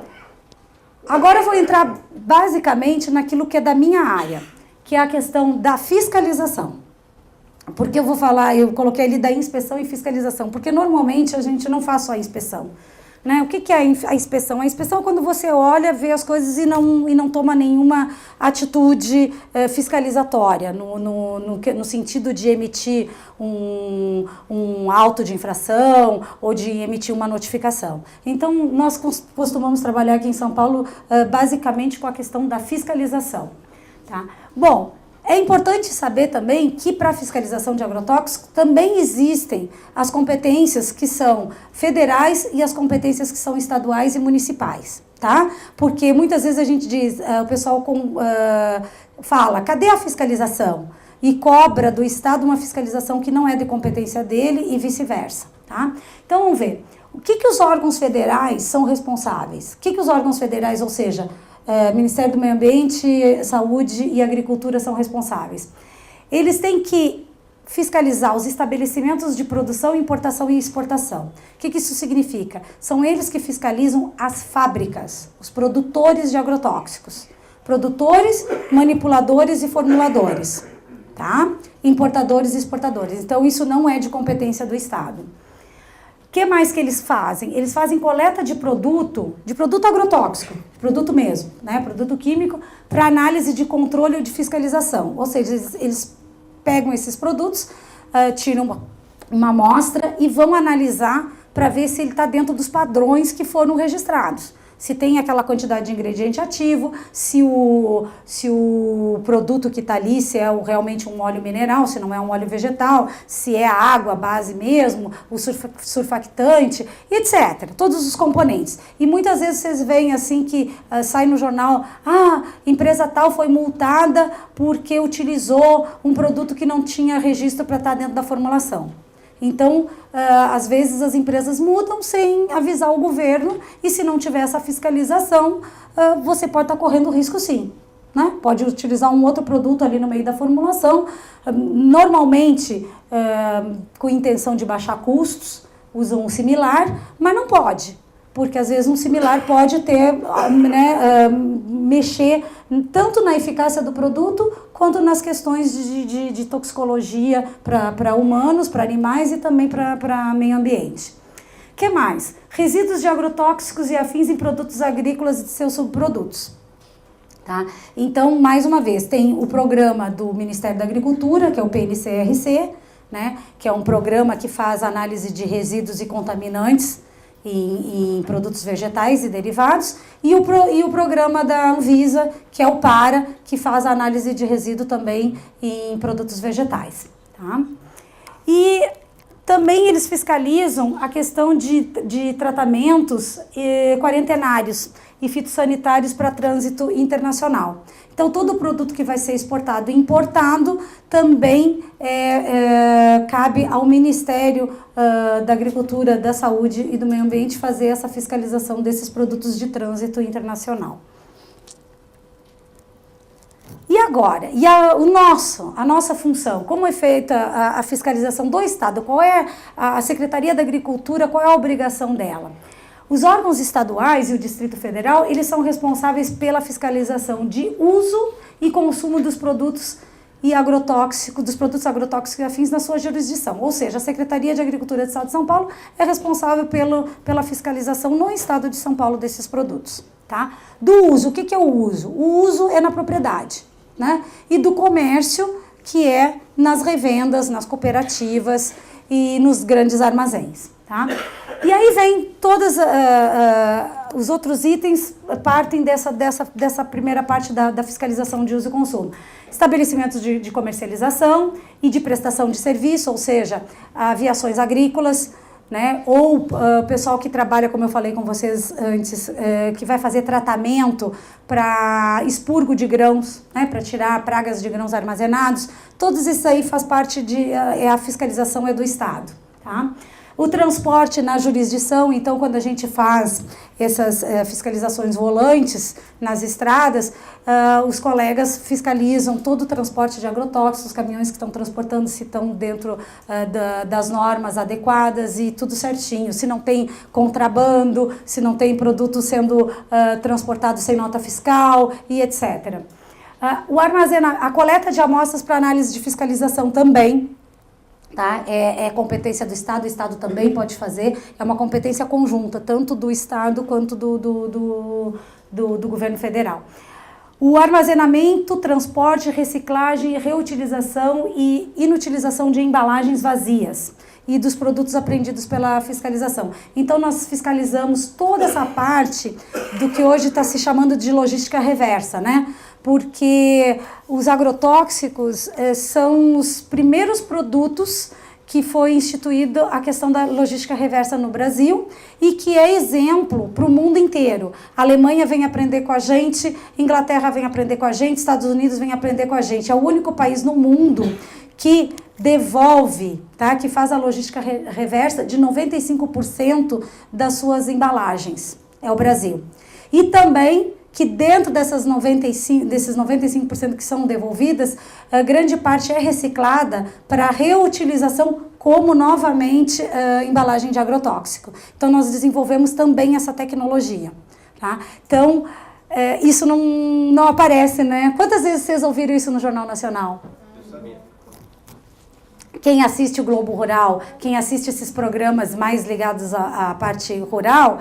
agora eu vou entrar basicamente naquilo que é da minha área, que é a questão da fiscalização. Porque eu coloquei ali da inspeção e fiscalização, porque normalmente a gente não faz só a inspeção. Né? O que é a inspeção? A inspeção é quando você olha, vê as coisas e não toma nenhuma atitude fiscalizatória, no sentido de emitir um auto de infração ou de emitir uma notificação. Então, nós costumamos trabalhar aqui em São Paulo basicamente com a questão da fiscalização. Tá? Bom, é importante saber também que para a fiscalização de agrotóxicos também existem as competências que são federais e as competências que são estaduais e municipais, tá? Porque muitas vezes a gente diz, o pessoal fala, cadê a fiscalização? e cobra do Estado uma fiscalização que não é de competência dele e vice-versa, tá? Então, vamos ver. O que os órgãos federais são responsáveis? O que os órgãos federais, ou seja, Ministério do Meio Ambiente, Saúde e Agricultura são responsáveis? Eles têm que fiscalizar os estabelecimentos de produção, importação e exportação. O que isso significa? São eles que fiscalizam as fábricas, os produtores de agrotóxicos. Produtores, manipuladores e formuladores, tá? Importadores e exportadores. Então, isso não é de competência do Estado. O que mais que eles fazem? Eles fazem coleta de produto agrotóxico, produto mesmo, né? Produto químico, para análise de controle ou de fiscalização. Ou seja, eles pegam esses produtos, tiram uma amostra e vão analisar para ver se ele está dentro dos padrões que foram registrados. Se tem aquela quantidade de ingrediente ativo, se o produto que está ali, se é realmente um óleo mineral, se não é um óleo vegetal, se é a água, a base mesmo, o surfactante, etc. Todos os componentes. E muitas vezes vocês veem assim que sai no jornal, empresa tal foi multada porque utilizou um produto que não tinha registro para estar dentro da formulação. Então, às vezes as empresas mudam sem avisar o governo e se não tiver essa fiscalização, você pode estar correndo risco sim, né? Pode utilizar um outro produto ali no meio da formulação, normalmente com intenção de baixar custos, usam um similar, mas não pode, porque às vezes um similar pode ter, mexer tanto na eficácia do produto quanto nas questões de toxicologia para humanos, para animais e também para meio ambiente. O que mais? Resíduos de agrotóxicos e afins em produtos agrícolas e de seus subprodutos. Tá? Então, mais uma vez, tem o programa do Ministério da Agricultura, que é o PNCRC, né? Que é um programa que faz análise de resíduos e contaminantes em produtos vegetais e derivados, e o programa da Anvisa, que é o PARA, que faz a análise de resíduo também em produtos vegetais. Tá? E também eles fiscalizam a questão de tratamentos quarentenários e fitossanitários para trânsito internacional. Então, todo produto que vai ser exportado e importado também cabe ao Ministério da Agricultura, da Saúde e do Meio Ambiente fazer essa fiscalização desses produtos de trânsito internacional. E agora? E a nossa função? Como é feita a fiscalização do Estado? Qual é a Secretaria da Agricultura? Qual é a obrigação dela? Os órgãos estaduais e o Distrito Federal, eles são responsáveis pela fiscalização de uso e consumo dos produtos agrotóxicos e afins na sua jurisdição. Ou seja, a Secretaria de Agricultura do Estado de São Paulo é responsável pela fiscalização no Estado de São Paulo desses produtos. Tá? Do uso, o que é o uso? O uso é na propriedade, né? E do comércio, que é nas revendas, nas cooperativas e nos grandes armazéns. Tá? E aí vem todos os outros itens, partem dessa primeira parte da fiscalização de uso e consumo. Estabelecimentos de comercialização e de prestação de serviço, ou seja, aviações agrícolas, né? Ou pessoal que trabalha, como eu falei com vocês antes, que vai fazer tratamento para expurgo de grãos, né? Para tirar pragas de grãos armazenados. Todos isso aí faz parte a fiscalização é do Estado. Tá? O transporte na jurisdição, então, quando a gente faz essas fiscalizações volantes nas estradas, os colegas fiscalizam todo o transporte de agrotóxicos, os caminhões que estão transportando, se estão dentro das normas adequadas e tudo certinho, se não tem contrabando, se não tem produto sendo transportado sem nota fiscal e etc. A coleta de amostras para análise de fiscalização também, tá? É competência do Estado, o Estado também pode fazer, é uma competência conjunta, tanto do Estado quanto do governo federal. O armazenamento, transporte, reciclagem, reutilização e inutilização de embalagens vazias e dos produtos apreendidos pela fiscalização. Então, nós fiscalizamos toda essa parte do que hoje está se chamando de logística reversa, né? Porque os agrotóxicos são os primeiros produtos que foi instituída a questão da logística reversa no Brasil e que é exemplo para o mundo inteiro. A Alemanha vem aprender com a gente, Inglaterra vem aprender com a gente, Estados Unidos vem aprender com a gente. É o único país no mundo que devolve, tá? Que faz a logística reversa de 95% das suas embalagens. É o Brasil. E também que dentro desses 95% que são devolvidas, a grande parte é reciclada para reutilização como novamente embalagem de agrotóxico. Então nós desenvolvemos também essa tecnologia. Tá? Então isso não aparece, né? Quantas vezes vocês ouviram isso no Jornal Nacional? Quem assiste o Globo Rural, quem assiste esses programas mais ligados à parte rural,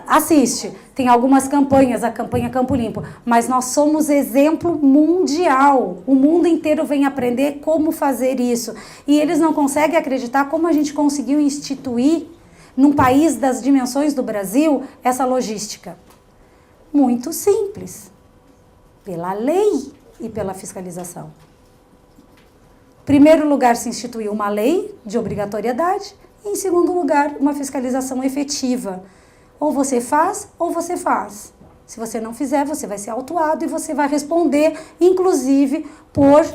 assiste. Tem algumas campanhas, a campanha Campo Limpo, mas nós somos exemplo mundial. O mundo inteiro vem aprender como fazer isso. E eles não conseguem acreditar como a gente conseguiu instituir, num país das dimensões do Brasil, essa logística. Muito simples. Pela lei e pela fiscalização. Em primeiro lugar, se instituiu uma lei de obrigatoriedade e, em segundo lugar, uma fiscalização efetiva. Ou você faz, ou você faz. Se você não fizer, você vai ser autuado e você vai responder, inclusive, por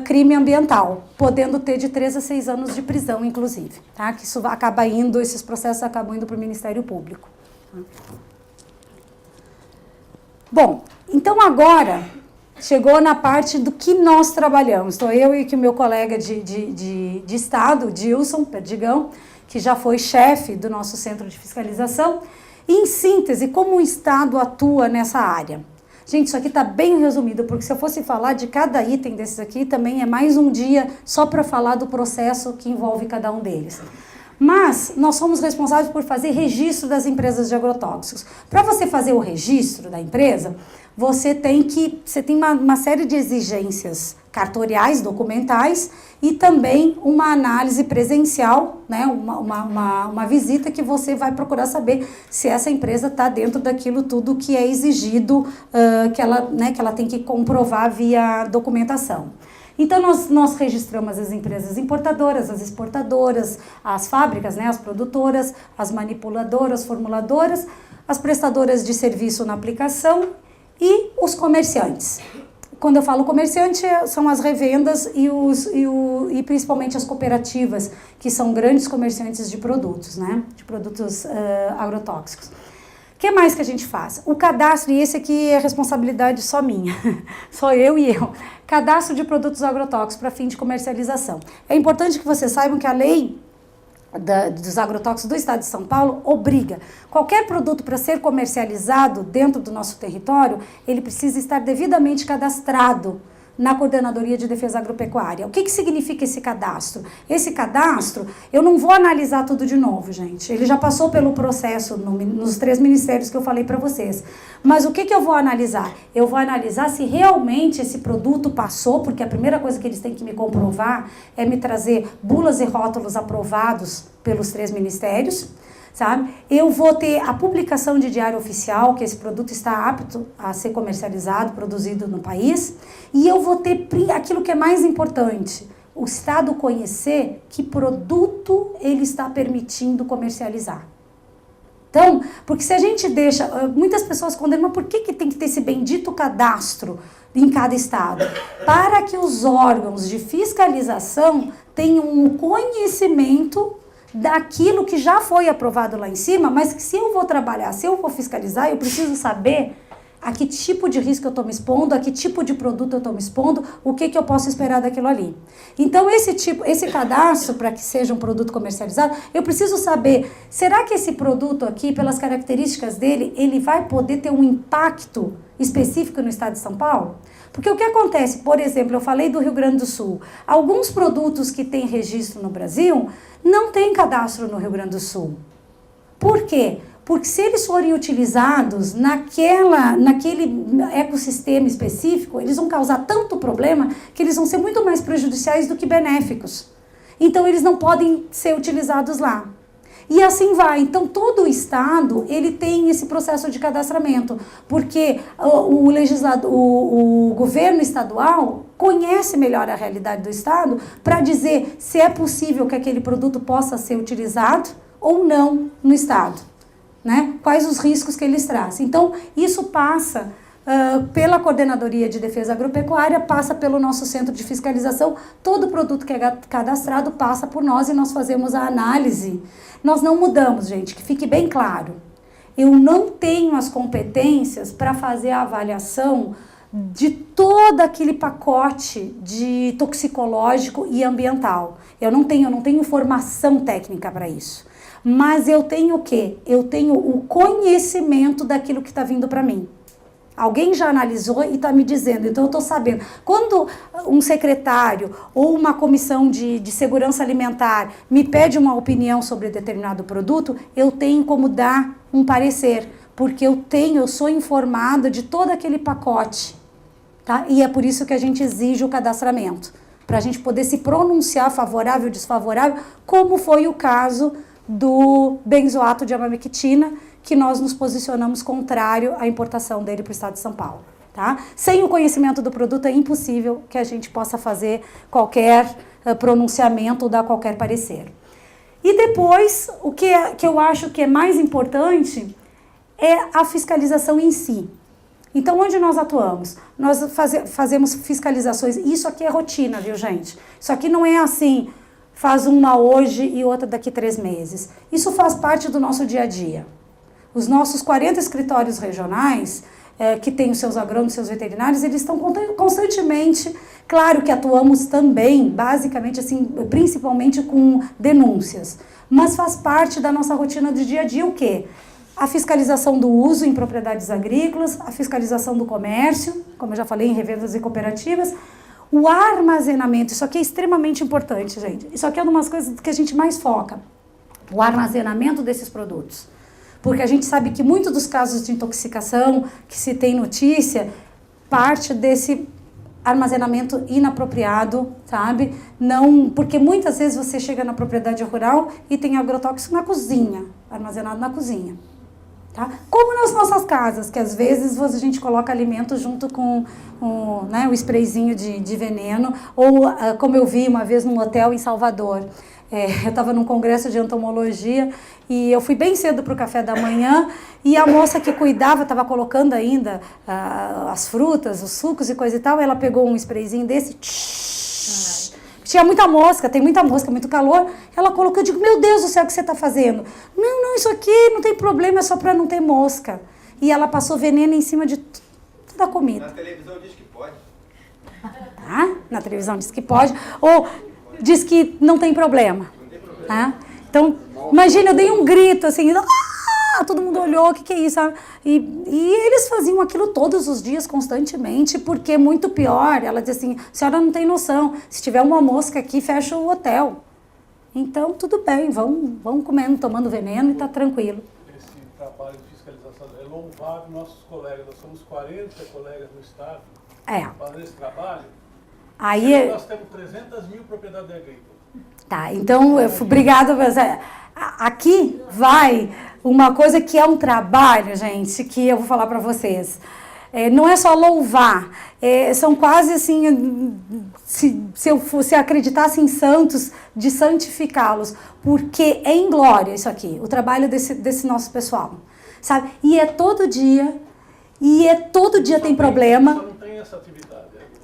crime ambiental, podendo ter de 3 a 6 anos de prisão, inclusive. Tá? Que isso acaba indo, esses processos acabam indo para o Ministério Público. Bom, então agora chegou na parte do que nós trabalhamos. Estou eu e o meu colega de Estado, Dilson Perdigão, que já foi chefe do nosso centro de fiscalização. E, em síntese, como o Estado atua nessa área? Gente, isso aqui está bem resumido, porque se eu fosse falar de cada item desses aqui, também é mais um dia só para falar do processo que envolve cada um deles. Mas nós somos responsáveis por fazer registro das empresas de agrotóxicos. Para você fazer o registro da empresa, você tem uma série de exigências cartoriais, documentais, e também uma análise presencial, né? uma visita que você vai procurar saber se essa empresa está dentro daquilo tudo que é exigido, que ela tem que comprovar via documentação. Então, nós registramos as empresas importadoras, as exportadoras, as fábricas, né, as produtoras, as manipuladoras, formuladoras, as prestadoras de serviço na aplicação e os comerciantes. Quando eu falo comerciante, são as revendas e principalmente as cooperativas, que são grandes comerciantes de produtos, né, de produtos agrotóxicos. O que mais que a gente faz? O cadastro, e esse aqui é responsabilidade só minha, só eu e eu. Cadastro de produtos agrotóxicos para fim de comercialização. É importante que vocês saibam que a lei dos agrotóxicos do Estado de São Paulo obriga qualquer produto para ser comercializado dentro do nosso território, ele precisa estar devidamente cadastrado na Coordenadoria de Defesa Agropecuária. O que significa esse cadastro? Esse cadastro, eu não vou analisar tudo de novo, gente. Ele já passou pelo processo nos 3 ministérios que eu falei para vocês. Mas o que eu vou analisar? Eu vou analisar se realmente esse produto passou, porque a primeira coisa que eles têm que me comprovar é me trazer bulas e rótulos aprovados pelos 3 ministérios. Sabe? Eu vou ter a publicação de diário oficial, que esse produto está apto a ser comercializado, produzido no país, e eu vou ter aquilo que é mais importante, o Estado conhecer que produto ele está permitindo comercializar. Então, porque se a gente deixa, muitas pessoas condenam, mas por que tem que ter esse bendito cadastro em cada estado? Para que os órgãos de fiscalização tenham um conhecimento daquilo que já foi aprovado lá em cima, mas que se eu vou trabalhar, se eu vou fiscalizar, eu preciso saber a que tipo de risco eu estou me expondo, a que tipo de produto eu estou me expondo, o que eu posso esperar daquilo ali. Então, esse cadastro, para que seja um produto comercializado, eu preciso saber, será que esse produto aqui, pelas características dele, ele vai poder ter um impacto específico no Estado de São Paulo? Porque o que acontece, por exemplo, eu falei do Rio Grande do Sul, alguns produtos que têm registro no Brasil não têm cadastro no Rio Grande do Sul. Por quê? Porque se eles forem utilizados naquele ecossistema específico, eles vão causar tanto problema que eles vão ser muito mais prejudiciais do que benéficos. Então, eles não podem ser utilizados lá. E assim vai. Então, todo o Estado, ele tem esse processo de cadastramento, porque o governo estadual conhece melhor a realidade do Estado para dizer se é possível que aquele produto possa ser utilizado ou não no Estado, né? Quais os riscos que eles trazem. Então, isso passa pela Coordenadoria de Defesa Agropecuária, passa pelo nosso centro de fiscalização, todo produto que é cadastrado passa por nós e nós fazemos a análise. Nós não mudamos, gente, que fique bem claro. Eu não tenho as competências para fazer a avaliação de todo aquele pacote de toxicológico e ambiental. Eu não tenho formação técnica para isso. Mas eu tenho o quê? Eu tenho o conhecimento daquilo que está vindo para mim. Alguém já analisou e está me dizendo, então eu estou sabendo. Quando um secretário ou uma comissão de segurança alimentar me pede uma opinião sobre determinado produto, eu tenho como dar um parecer, porque eu sou informada de todo aquele pacote, tá? E é por isso que a gente exige o cadastramento, para a gente poder se pronunciar favorável ou desfavorável, como foi o caso do benzoato de amamectina, que nós nos posicionamos contrário à importação dele para o estado de São Paulo. Tá? Sem o conhecimento do produto é impossível que a gente possa fazer qualquer pronunciamento ou dar qualquer parecer. E depois, o que eu acho que é mais importante é a fiscalização em si. Então, onde nós atuamos? Nós fazemos fiscalizações, isso aqui é rotina, viu, gente? Isso aqui não é assim, faz uma hoje e outra daqui 3 meses. Isso faz parte do nosso dia a dia. Os nossos 40 escritórios regionais, que têm os seus agrônomos, seus veterinários, eles estão constantemente, claro que atuamos também, basicamente, assim, principalmente com denúncias, mas faz parte da nossa rotina do dia a dia o quê? A fiscalização do uso em propriedades agrícolas, a fiscalização do comércio, como eu já falei, em revendas e cooperativas, o armazenamento, isso aqui é extremamente importante, gente. Isso aqui é uma das coisas que a gente mais foca, o armazenamento desses produtos. Porque a gente sabe que muitos dos casos de intoxicação que se tem notícia, parte desse armazenamento inapropriado, sabe? Não, porque muitas vezes você chega na propriedade rural e tem agrotóxico na cozinha, armazenado na cozinha. Tá? Como nas nossas casas, que às vezes a gente coloca alimento junto com o sprayzinho de veneno, ou como eu vi uma vez num hotel em Salvador. Eu estava num congresso de entomologia e eu fui bem cedo para o café da manhã e a moça que cuidava estava colocando ainda as frutas, os sucos e coisa e tal, ela pegou um sprayzinho desse, tinha muita mosca, tem muita mosca, muito calor, ela colocou, eu digo, meu Deus do céu, o que você está fazendo? Não, isso aqui não tem problema, é só para não ter mosca. E ela passou veneno em cima de toda a comida. Na televisão diz que pode. Tá? Na televisão diz que pode, ou diz que não tem problema. Tá? Então, imagina, eu dei um grito assim, todo mundo olhou, o que é isso? E eles faziam aquilo todos os dias, constantemente, porque é muito pior. Ela diz assim, a senhora não tem noção, se tiver uma mosca aqui, fecha o hotel. Então, tudo bem, vão comendo, tomando veneno e tá tranquilo. Esse trabalho de fiscalização é louvável, nossos colegas, nós somos 40 colegas no estado fazendo esse trabalho. Aí, nós temos 300 mil propriedades agrícolas. Tá, então, obrigada. Aqui vai uma coisa que é um trabalho, gente, que eu vou falar para vocês. Não é só louvar, são quase assim, se eu fosse acreditasse em santos, de santificá-los, porque é em glória isso aqui, o trabalho desse nosso pessoal, sabe? E é todo dia tem problema. Só não tem essa atividade.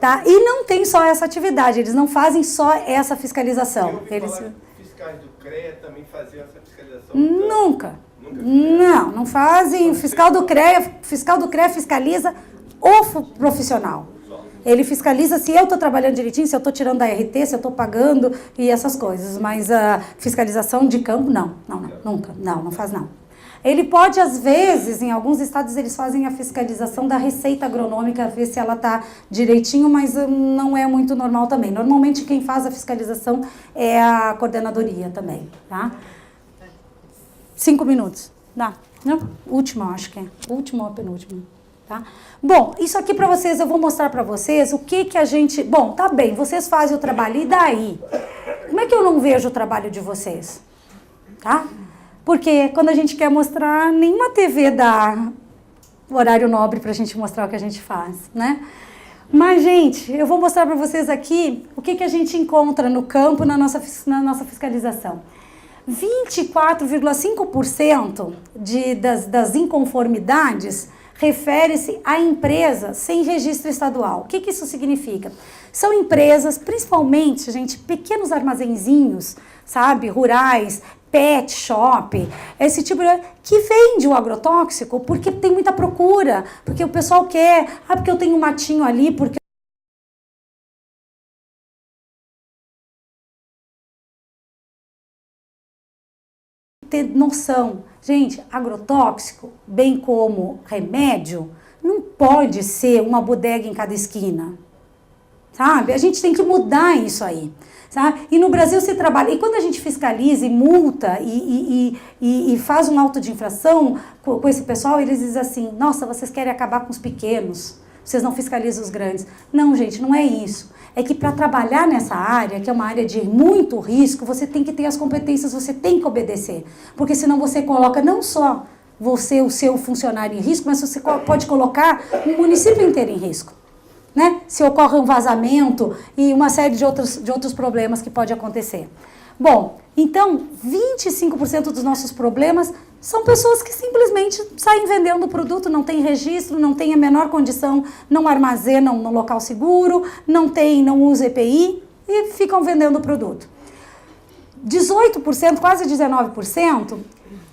Tá? E não tem só essa atividade, eles não fazem só essa fiscalização. Eu ouvi falar que fiscais do CREA também faziam essa fiscalização. Nunca. Não fazem. O fiscal do CREA fiscaliza o profissional. Ele fiscaliza se eu estou trabalhando direitinho, se eu estou tirando da RT, se eu estou pagando e essas coisas. Mas a fiscalização de campo, nunca. Não faz não. Ele pode, às vezes, em alguns estados, eles fazem a fiscalização da receita agronômica, ver se ela está direitinho, mas não é muito normal também. Normalmente, quem faz a fiscalização é a coordenadoria também, tá? 5 minutos. Dá? Não? Última, acho que é. Última ou penúltima. Tá? Bom, isso aqui para vocês, eu vou mostrar para vocês o que a gente... Bom, tá bem, vocês fazem o trabalho, e daí? Como é que eu não vejo o trabalho de vocês? Tá? Porque quando a gente quer mostrar, nenhuma TV dá horário nobre para a gente mostrar o que a gente faz, né? Mas, gente, eu vou mostrar para vocês aqui o que a gente encontra no campo na nossa fiscalização. 24,5% das inconformidades refere-se a empresas sem registro estadual. O que isso significa? São empresas, principalmente, gente, pequenos armazenzinhos, sabe, rurais, pet shop, esse tipo de... que vende o agrotóxico porque tem muita procura, porque o pessoal quer, porque eu tenho um matinho ali, porque ter noção. Gente, agrotóxico, bem como remédio, não pode ser uma bodega em cada esquina, sabe? A gente tem que mudar isso aí, sabe? E no Brasil se trabalha, e quando a gente fiscaliza e multa e faz um auto de infração com esse pessoal, eles dizem assim, nossa, vocês querem acabar com os pequenos, vocês não fiscalizam os grandes. Não, gente, não é isso. É que para trabalhar nessa área, que é uma área de muito risco, você tem que ter as competências, você tem que obedecer. Porque senão você coloca não só você, o seu funcionário em risco, mas você pode colocar o município inteiro em risco, né? Se ocorre um vazamento e uma série de outros problemas que pode acontecer. Bom, então, 25% dos nossos problemas são pessoas que simplesmente saem vendendo o produto, não tem registro, não tem a menor condição, não armazenam no local seguro, não usa EPI e ficam vendendo o produto. 18%, quase 19%,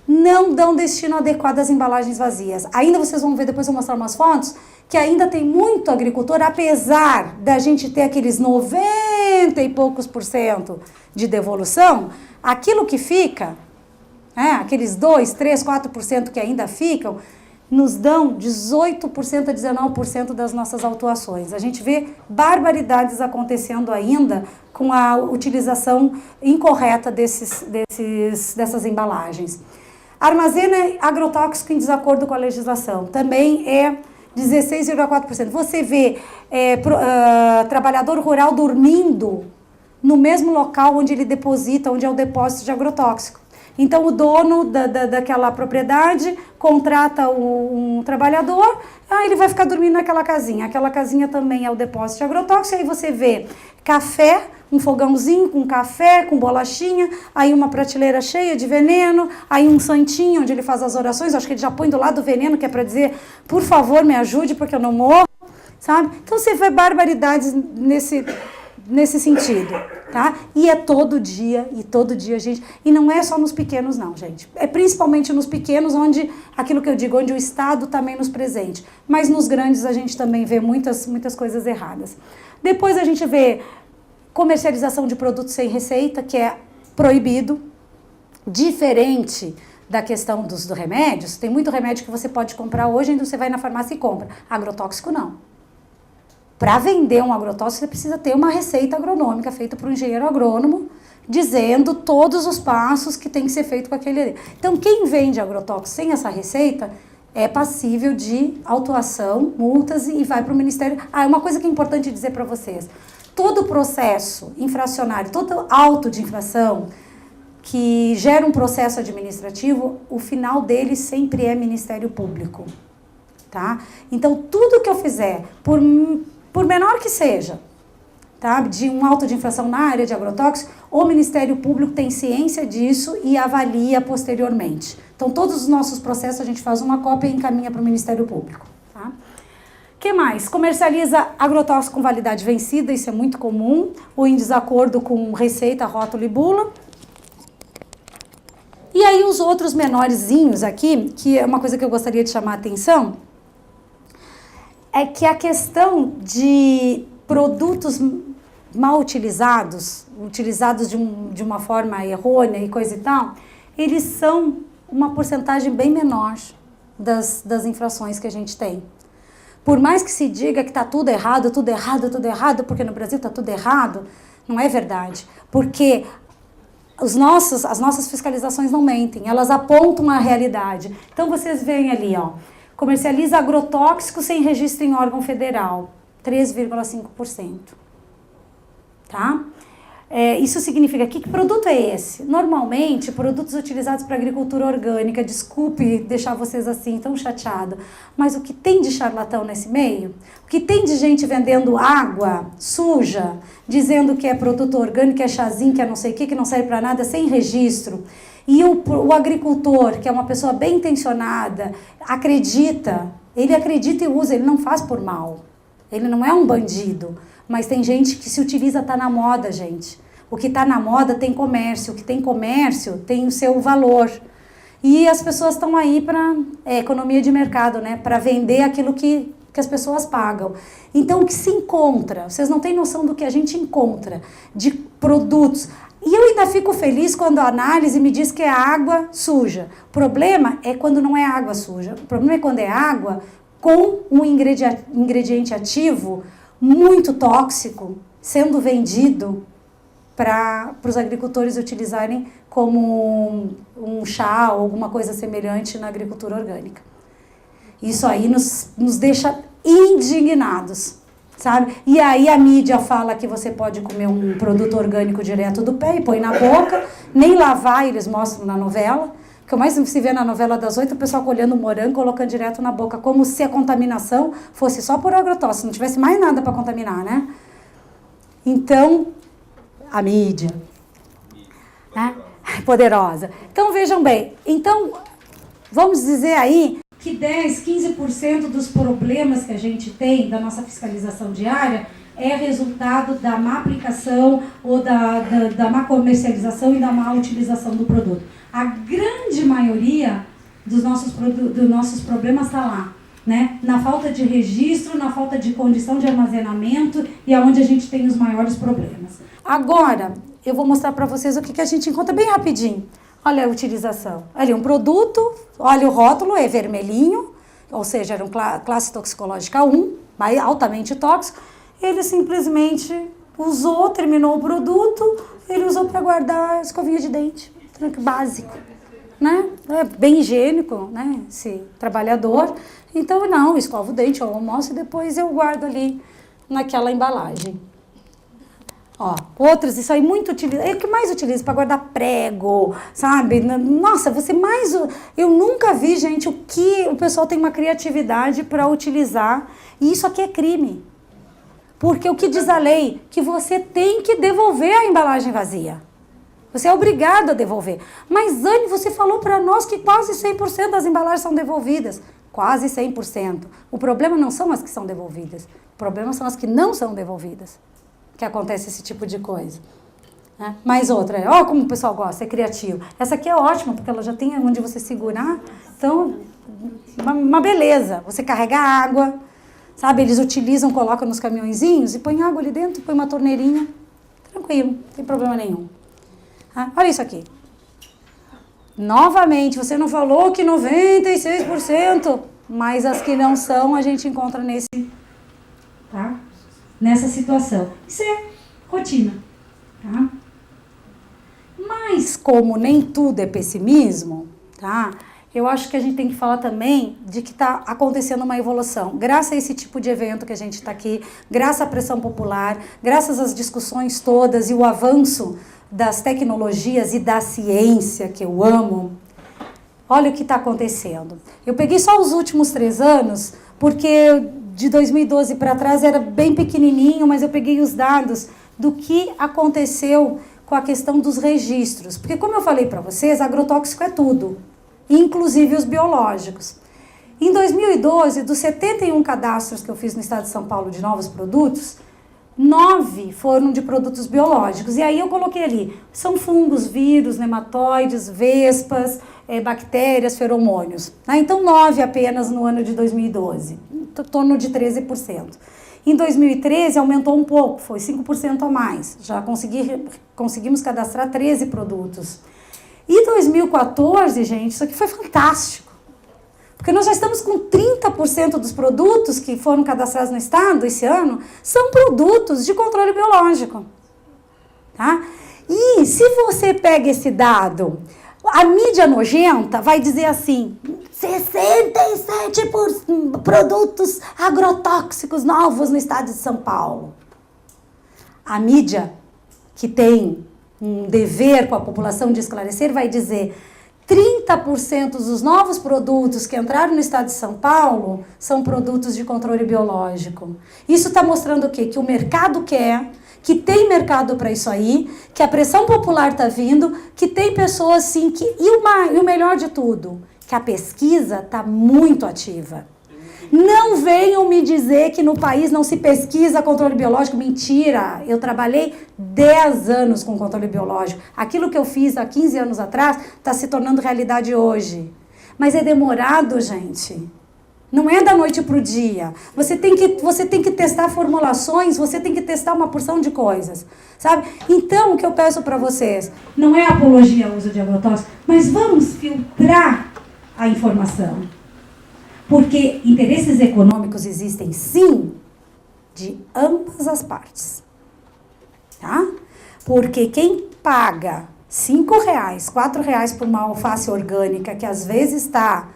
não dão destino adequado às embalagens vazias. Ainda vocês vão ver, depois eu vou mostrar umas fotos, que ainda tem muito agricultor, apesar da gente ter aqueles 90 e poucos % de devolução, aquilo que fica, aqueles 2, 3, 4% que ainda ficam, nos dão 18% a 19% das nossas autuações. A gente vê barbaridades acontecendo ainda com a utilização incorreta dessas embalagens. Armazena agrotóxico em desacordo com a legislação, também é 16,4%. Você vê trabalhador rural dormindo no mesmo local onde ele deposita, onde é o depósito de agrotóxico. Então, o dono daquela propriedade contrata um trabalhador, ele vai ficar dormindo naquela casinha. Aquela casinha também é o depósito de agrotóxico. Aí você vê café, um fogãozinho com café, com bolachinha, aí uma prateleira cheia de veneno, aí um santinho onde ele faz as orações, acho que ele já põe do lado do veneno, que é para dizer, por favor, me ajude, porque eu não morro, sabe? Então, você vê barbaridades nesse sentido, tá? E é todo dia, gente, e não é só nos pequenos não, gente, é principalmente nos pequenos, onde, aquilo que eu digo, onde o Estado está menos presente, mas nos grandes a gente também vê muitas coisas erradas. Depois a gente vê comercialização de produtos sem receita, que é proibido, diferente da questão dos remédios. Tem muito remédio que você pode comprar hoje, ainda você vai na farmácia e compra, agrotóxico não. Para vender um agrotóxico, você precisa ter uma receita agronômica feita por um engenheiro agrônomo, dizendo todos os passos que tem que ser feito com aquele... Então, quem vende agrotóxico sem essa receita é passível de autuação, multas e vai para o Ministério... uma coisa que é importante dizer para vocês. Todo processo infracionário, todo auto de infração que gera um processo administrativo, o final dele sempre é Ministério Público, tá? Então, tudo que eu fizer, por menor que seja, tá? De um auto de infração na área de agrotóxico, o Ministério Público tem ciência disso e avalia posteriormente. Então, todos os nossos processos a gente faz uma cópia e encaminha para o Ministério Público. Tá? O que mais? Comercializa agrotóxico com validade vencida, isso é muito comum, ou em desacordo com receita, rótulo e bula. E aí os outros menorzinhos aqui, que é uma coisa que eu gostaria de chamar a atenção, é que a questão de produtos mal utilizados de uma forma errônea e coisa e tal, eles são uma porcentagem bem menor das infrações que a gente tem. Por mais que se diga que está tudo errado, porque no Brasil está tudo errado, não é verdade. Porque as nossas fiscalizações não mentem, elas apontam a realidade. Então vocês veem ali, comercializa agrotóxico sem registro em órgão federal, 3,5%. Tá? Isso significa que produto é esse? Normalmente, produtos utilizados para agricultura orgânica, desculpe deixar vocês assim tão chateados, mas o que tem de charlatão nesse meio? O que tem de gente vendendo água suja, dizendo que é produto orgânico, que é chazinho, que é não sei o que não serve para nada, sem registro. E o agricultor, que é uma pessoa bem intencionada, ele acredita e usa, ele não faz por mal. Ele não é um bandido. Mas tem gente que se utiliza, está na moda, gente. O que está na moda tem comércio, o que tem comércio tem o seu valor. E as pessoas estão aí para economia de mercado, né? Para vender aquilo que as pessoas pagam. Então, o que se encontra, vocês não têm noção do que a gente encontra de produtos. E eu ainda fico feliz quando a análise me diz que é água suja. O problema é quando não é água suja. O problema é quando é água com um ingrediente ativo muito tóxico, sendo vendido para os agricultores utilizarem como um chá ou alguma coisa semelhante na agricultura orgânica. Isso aí nos deixa indignados, sabe? E aí a mídia fala que você pode comer um produto orgânico direto do pé e põe na boca, nem lavar, eles mostram na novela. O que mais se vê na novela das 8, o pessoal colhendo morango, colocando direto na boca, como se a contaminação fosse só por agrotóxico, não tivesse mais nada para contaminar, né? Então, a mídia, né? Poderosa. Então, vejam bem, vamos dizer aí que 10, 15% dos problemas que a gente tem da nossa fiscalização diária é resultado da má aplicação ou da má comercialização e da má utilização do produto. A grande maioria dos nossos problemas está lá, né? Na falta de registro, na falta de condição de armazenamento e aonde a gente tem os maiores problemas. Agora, eu vou mostrar para vocês o que a gente encontra bem rapidinho. Olha a utilização. Ali, um produto, olha o rótulo, é vermelhinho, ou seja, era classe toxicológica 1, altamente tóxico. Ele simplesmente usou, terminou o produto, ele usou para guardar a escovinha de dente. Básico, né? É bem higiênico, né? Esse trabalhador. Então, não, escovo o dente, eu almoço e depois eu guardo ali naquela embalagem. Ó, outros, isso aí muito utiliza. É o que mais utiliza para guardar prego, sabe? Nossa, eu nunca vi, gente, o que o pessoal tem uma criatividade para utilizar. E isso aqui é crime. Porque o que diz a lei? Que você tem que devolver a embalagem vazia. Você é obrigado a devolver. Mas, Anne, você falou para nós que quase 100% das embalagens são devolvidas. Quase 100%. O problema não são as que são devolvidas. O problema são as que não são devolvidas. Que acontece esse tipo de coisa. Né? Mais outra. Ó, como o pessoal gosta, é criativo. Essa aqui é ótima, porque ela já tem onde você segurar. Então, uma beleza. Você carrega água, sabe? Eles utilizam, colocam nos caminhõezinhos e põem água ali dentro, põe uma torneirinha. Tranquilo, não tem problema nenhum. Olha isso aqui. Novamente, você não falou que 96%, mas as que não são, a gente encontra nessa situação. Isso é rotina. Tá? Mas, como nem tudo é pessimismo, tá? Eu acho que a gente tem que falar também de que está acontecendo uma evolução. Graças a esse tipo de evento que a gente está aqui, graças à pressão popular, graças às discussões todas e o avanço das tecnologias e da ciência, que eu amo, olha o que está acontecendo. Eu peguei só os últimos 3 anos, porque de 2012 para trás era bem pequenininho, mas eu peguei os dados do que aconteceu com a questão dos registros. Porque, como eu falei para vocês, agrotóxico é tudo, inclusive os biológicos. Em 2012, dos 71 cadastros que eu fiz no estado de São Paulo de novos produtos, 9 foram de produtos biológicos. E aí eu coloquei ali, são fungos, vírus, nematóides, vespas, bactérias, feromônios. Então 9 apenas no ano de 2012, em torno de 13%. Em 2013 aumentou um pouco, foi 5% a mais. Já conseguimos cadastrar 13 produtos. E 2014, gente, isso aqui foi fantástico. Porque nós já estamos com 30% dos produtos que foram cadastrados no estado esse ano são produtos de controle biológico. Tá? E se você pega esse dado, a mídia nojenta vai dizer assim, 67 produtos agrotóxicos novos no estado de São Paulo. A mídia que tem um dever com a população de esclarecer, vai dizer 30% dos novos produtos que entraram no estado de São Paulo são produtos de controle biológico. Isso está mostrando o quê? Que o mercado quer, que tem mercado para isso aí, que a pressão popular está vindo, que tem pessoas sim, que, e o melhor de tudo, que a pesquisa está muito ativa. Não venham me dizer que no país não se pesquisa controle biológico. Mentira! Eu trabalhei 10 anos com controle biológico. Aquilo que eu fiz há 15 anos atrás está se tornando realidade hoje. Mas é demorado, gente. Não é da noite para o dia. Você tem que testar formulações, você tem que testar uma porção de coisas, sabe? Então, o que eu peço para vocês, não é apologia ao uso de agrotóxicos, mas vamos filtrar a informação. Porque interesses econômicos existem, sim, de ambas as partes. Tá? Porque quem paga R$5, R$4 por uma alface orgânica, que às vezes está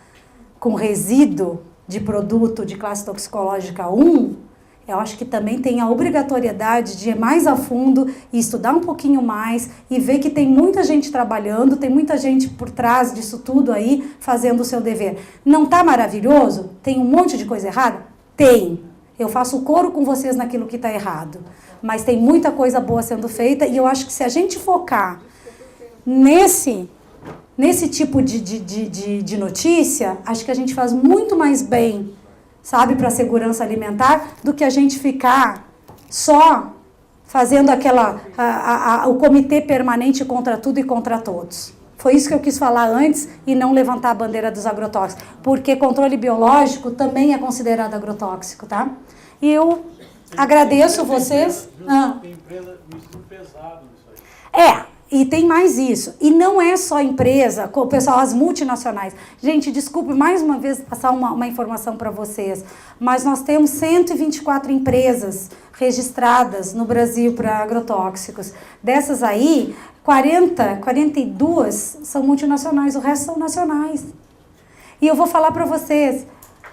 com resíduo de produto de classe toxicológica 1, eu acho que também tem a obrigatoriedade de ir mais a fundo e estudar um pouquinho mais e ver que tem muita gente trabalhando, tem muita gente por trás disso tudo aí, fazendo o seu dever. Não está maravilhoso? Tem um monte de coisa errada? Tem. Eu faço coro com vocês naquilo que está errado. Mas tem muita coisa boa sendo feita e eu acho que se a gente focar nesse tipo de notícia, acho que a gente faz muito mais bem, sabe, para a segurança alimentar, do que a gente ficar só fazendo o comitê permanente contra tudo e contra todos. Foi isso que eu quis falar antes e não levantar a bandeira dos agrotóxicos, porque controle biológico também é considerado agrotóxico, tá? E eu agradeço vocês. Tem empresa mistura pesado nisso aí. E tem mais isso. E não é só empresa, o pessoal, as multinacionais. Gente, desculpe mais uma vez passar uma informação para vocês, mas nós temos 124 empresas registradas no Brasil para agrotóxicos. Dessas aí, 42 são multinacionais, o resto são nacionais. E eu vou falar para vocês,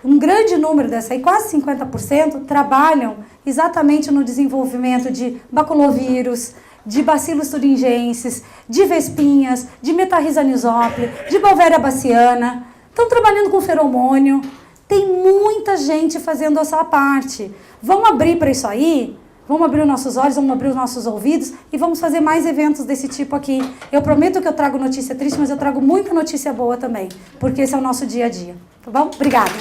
um grande número dessas aí, quase 50%, trabalham exatamente no desenvolvimento de baculovírus, de bacilos thuringienses, de vespinhas, de metarrhizanisóplia, de Beauveria baciana. Estão trabalhando com feromônio. Tem muita gente fazendo a sua parte. Vamos abrir para isso aí? Vamos abrir os nossos olhos, vamos abrir os nossos ouvidos e vamos fazer mais eventos desse tipo aqui. Eu prometo que eu trago notícia triste, mas eu trago muita notícia boa também, porque esse é o nosso dia a dia. Tá bom? Obrigada.